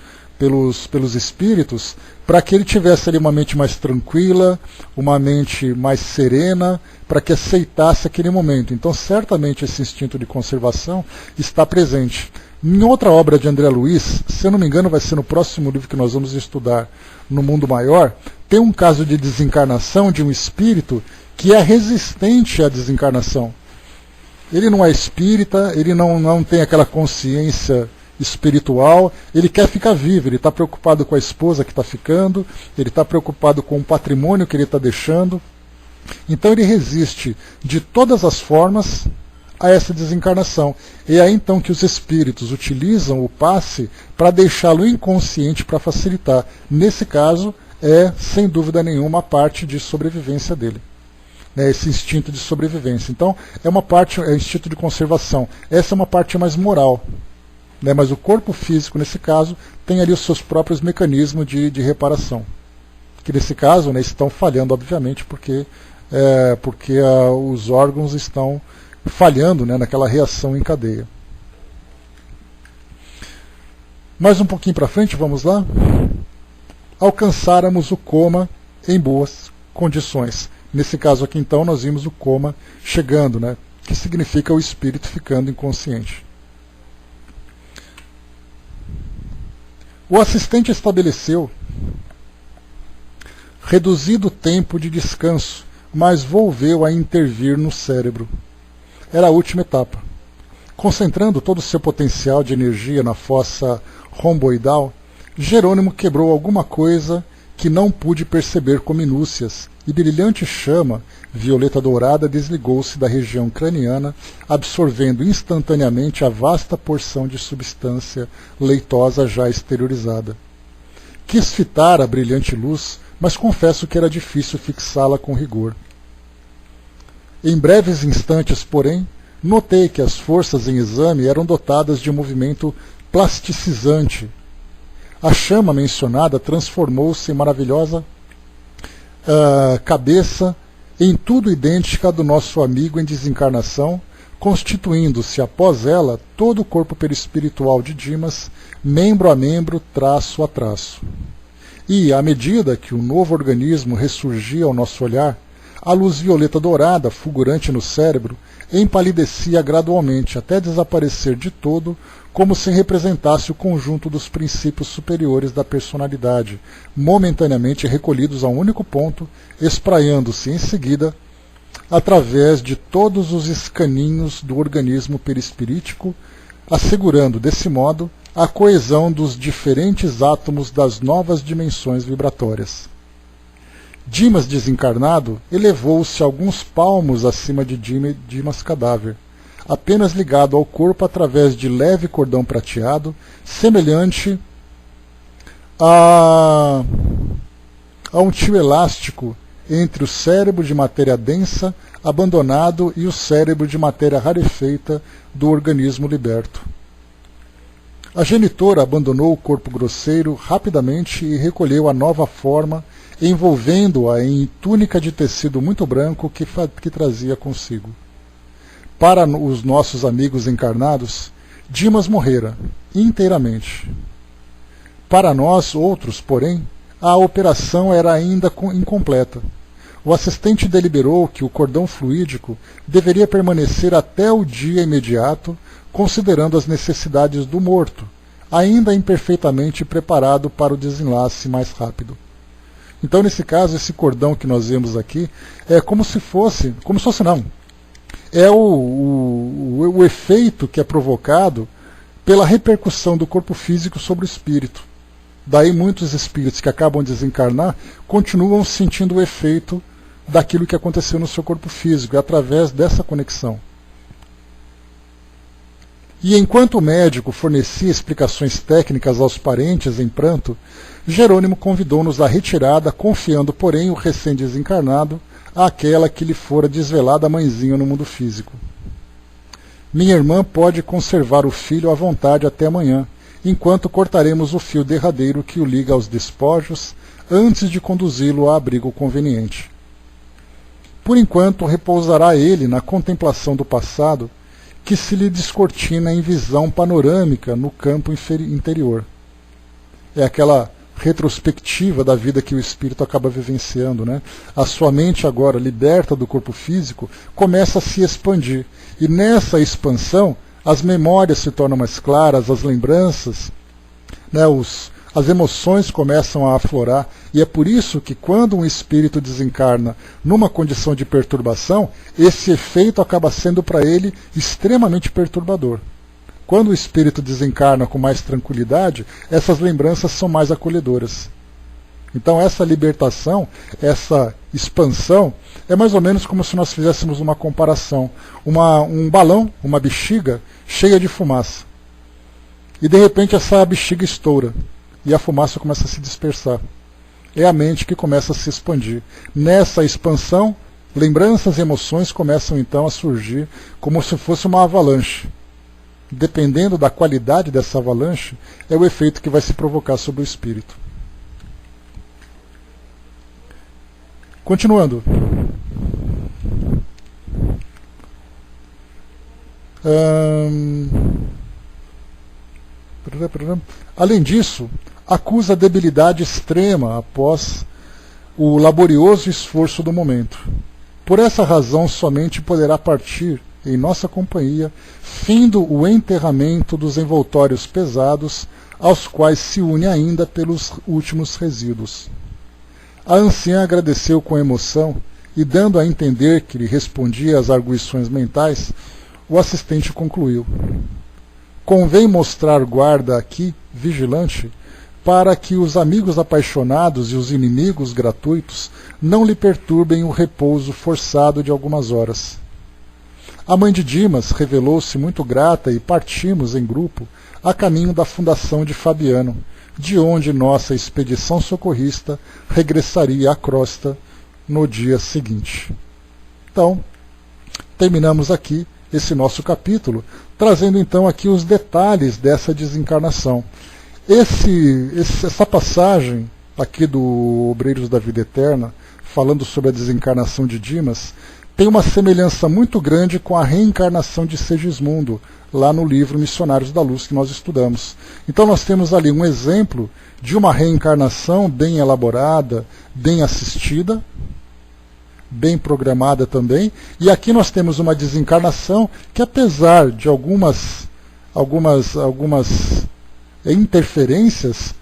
espíritos, para que ele tivesse ali uma mente mais tranquila, uma mente mais serena, para que aceitasse aquele momento. Então, certamente, esse instinto de conservação está presente. Em outra obra de André Luiz, se eu não me engano, vai ser no próximo livro que nós vamos estudar, No Mundo Maior, tem um caso de desencarnação de um espírito que é resistente à desencarnação. Ele não é espírita, ele não tem aquela consciência espiritual, ele quer ficar vivo, ele está preocupado com a esposa que está ficando, ele está preocupado com o patrimônio que ele está deixando. Então ele resiste de todas as formas a essa desencarnação. E é aí então que os espíritos utilizam o passe para deixá-lo inconsciente para facilitar. Nesse caso, é sem dúvida nenhuma a parte de sobrevivência dele. Esse instinto de sobrevivência. Então, é uma parte, é o instinto de conservação. Essa é uma parte mais moral. Mas o corpo físico, nesse caso, tem ali os seus próprios mecanismos de reparação. Que nesse caso estão falhando, obviamente, porque os órgãos estão falhando naquela reação em cadeia. Mais um pouquinho para frente, vamos lá? Alcançáramos o coma em boas condições. Nesse caso aqui, então, nós vimos o coma chegando, que significa o espírito ficando inconsciente. O assistente estabeleceu reduzido tempo de descanso, mas volveu a intervir no cérebro. Era a última etapa. Concentrando todo o seu potencial de energia na fossa romboidal, Jerônimo quebrou alguma coisa que não pude perceber com minúcias, e brilhante chama, violeta dourada, desligou-se da região craniana, absorvendo instantaneamente a vasta porção de substância leitosa já exteriorizada. Quis fitar a brilhante luz, mas confesso que era difícil fixá-la com rigor. Em breves instantes, porém, notei que as forças em exame eram dotadas de um movimento plasticizante. A chama mencionada transformou-se em maravilhosa cabeça, em tudo idêntica do nosso amigo em desencarnação, constituindo-se após ela todo o corpo perispiritual de Dimas, membro a membro, traço a traço. E, à medida que o novo organismo ressurgia ao nosso olhar, a luz violeta dourada, fulgurante no cérebro, empalidecia gradualmente até desaparecer de todo, como se representasse o conjunto dos princípios superiores da personalidade, momentaneamente recolhidos a um único ponto, espraiando-se em seguida através de todos os escaninhos do organismo perispirítico, assegurando, desse modo, a coesão dos diferentes átomos das novas dimensões vibratórias. Dimas desencarnado elevou-se alguns palmos acima de Dimas cadáver, apenas ligado ao corpo através de leve cordão prateado, semelhante a um tio elástico entre o cérebro de matéria densa abandonado e o cérebro de matéria rarefeita do organismo liberto. A genitora abandonou o corpo grosseiro rapidamente e recolheu a nova forma, envolvendo-a em túnica de tecido muito branco que trazia consigo. Para os nossos amigos encarnados, Dimas morrera inteiramente. Para nós outros, porém, a operação era ainda incompleta. O assistente deliberou que o cordão fluídico deveria permanecer até o dia imediato, considerando as necessidades do morto, ainda imperfeitamente preparado para o desenlace mais rápido. Então, nesse caso, esse cordão que nós vemos aqui é como se fosse não, é o efeito que é provocado pela repercussão do corpo físico sobre o espírito. Daí muitos espíritos que acabam de desencarnar continuam sentindo o efeito daquilo que aconteceu no seu corpo físico, através dessa conexão. E enquanto o médico fornecia explicações técnicas aos parentes em pranto, Jerônimo convidou-nos à retirada, confiando, porém, o recém-desencarnado àquela que lhe fora desvelada mãezinha no mundo físico. Minha irmã pode conservar o filho à vontade até amanhã, enquanto cortaremos o fio derradeiro que o liga aos despojos, antes de conduzi-lo a abrigo conveniente. Por enquanto, repousará ele na contemplação do passado, que se lhe descortina em visão panorâmica no campo interior. É aquela retrospectiva da vida que o espírito acaba vivenciando, né? A sua mente, agora liberta do corpo físico, começa a se expandir. E nessa expansão, as memórias se tornam mais claras, as lembranças, né, as emoções começam a aflorar, e é por isso que quando um espírito desencarna numa condição de perturbação, esse efeito acaba sendo para ele extremamente perturbador. Quando o espírito desencarna com mais tranquilidade, essas lembranças são mais acolhedoras. Então essa libertação, essa expansão, é mais ou menos como se nós fizéssemos uma comparação. Um balão, uma bexiga cheia de fumaça. E de repente essa bexiga estoura. E a fumaça começa a se dispersar. É a mente que começa a se expandir. Nessa expansão, lembranças e emoções começam então a surgir como se fosse uma avalanche. Dependendo da qualidade dessa avalanche, é o efeito que vai se provocar sobre o espírito. Continuando. Além disso, acusa debilidade extrema após o laborioso esforço do momento. Por essa razão, somente poderá partir em nossa companhia, findo o enterramento dos envoltórios pesados, aos quais se une ainda pelos últimos resíduos. A anciã agradeceu com emoção e, dando a entender que lhe respondia às arguições mentais, o assistente concluiu: convém mostrar guarda aqui, vigilante, para que os amigos apaixonados e os inimigos gratuitos não lhe perturbem o repouso forçado de algumas horas. A mãe de Dimas revelou-se muito grata e partimos em grupo a caminho da fundação de Fabiano, de onde nossa expedição socorrista regressaria à crosta no dia seguinte. Então, terminamos aqui esse nosso capítulo, trazendo então aqui os detalhes dessa desencarnação. Essa passagem aqui do Obreiros da Vida Eterna, falando sobre a desencarnação de Dimas, tem uma semelhança muito grande com a reencarnação de Segismundo, lá no livro Missionários da Luz que nós estudamos. Então nós temos ali um exemplo de uma reencarnação bem elaborada, bem assistida, bem programada também, e aqui nós temos uma desencarnação que, apesar de algumas interferências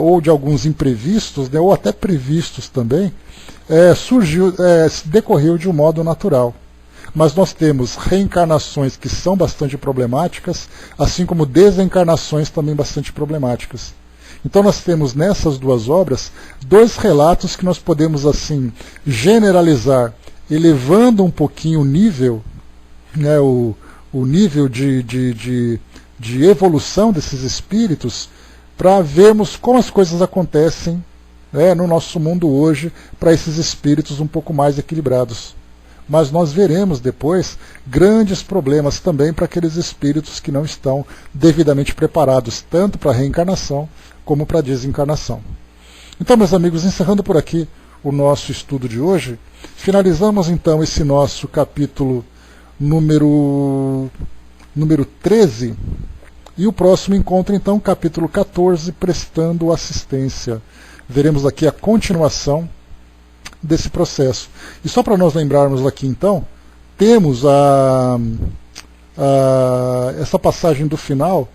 ou de alguns imprevistos, ou até previstos também, decorreu de um modo natural. Mas nós temos reencarnações que são bastante problemáticas, assim como desencarnações também bastante problemáticas. Então nós temos nessas duas obras dois relatos que nós podemos assim generalizar, elevando um pouquinho o nível, o nível de evolução desses espíritos, para vermos como as coisas acontecem no nosso mundo hoje para esses espíritos um pouco mais equilibrados. Mas nós veremos depois grandes problemas também para aqueles espíritos que não estão devidamente preparados, tanto para a reencarnação como para a desencarnação. Então, meus amigos, encerrando por aqui o nosso estudo de hoje, finalizamos então esse nosso capítulo número 13, e o próximo encontro, então, capítulo 14, prestando assistência. Veremos aqui a continuação desse processo. E só para nós lembrarmos aqui, então, temos essa passagem do final.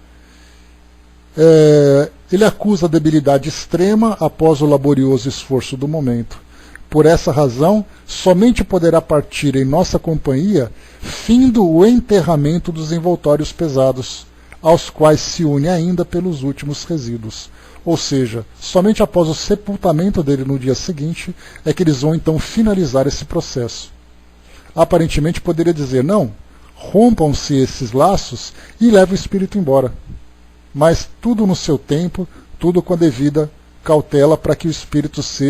Ele acusa a debilidade extrema após o laborioso esforço do momento. Por essa razão, somente poderá partir em nossa companhia, findo o enterramento dos envoltórios pesados, aos quais se une ainda pelos últimos resíduos. Ou seja, somente após o sepultamento dele no dia seguinte é que eles vão então finalizar esse processo. Aparentemente poderia dizer, não, rompam-se esses laços e leve o espírito embora. Mas tudo no seu tempo, tudo com a devida cautela para que o espírito seja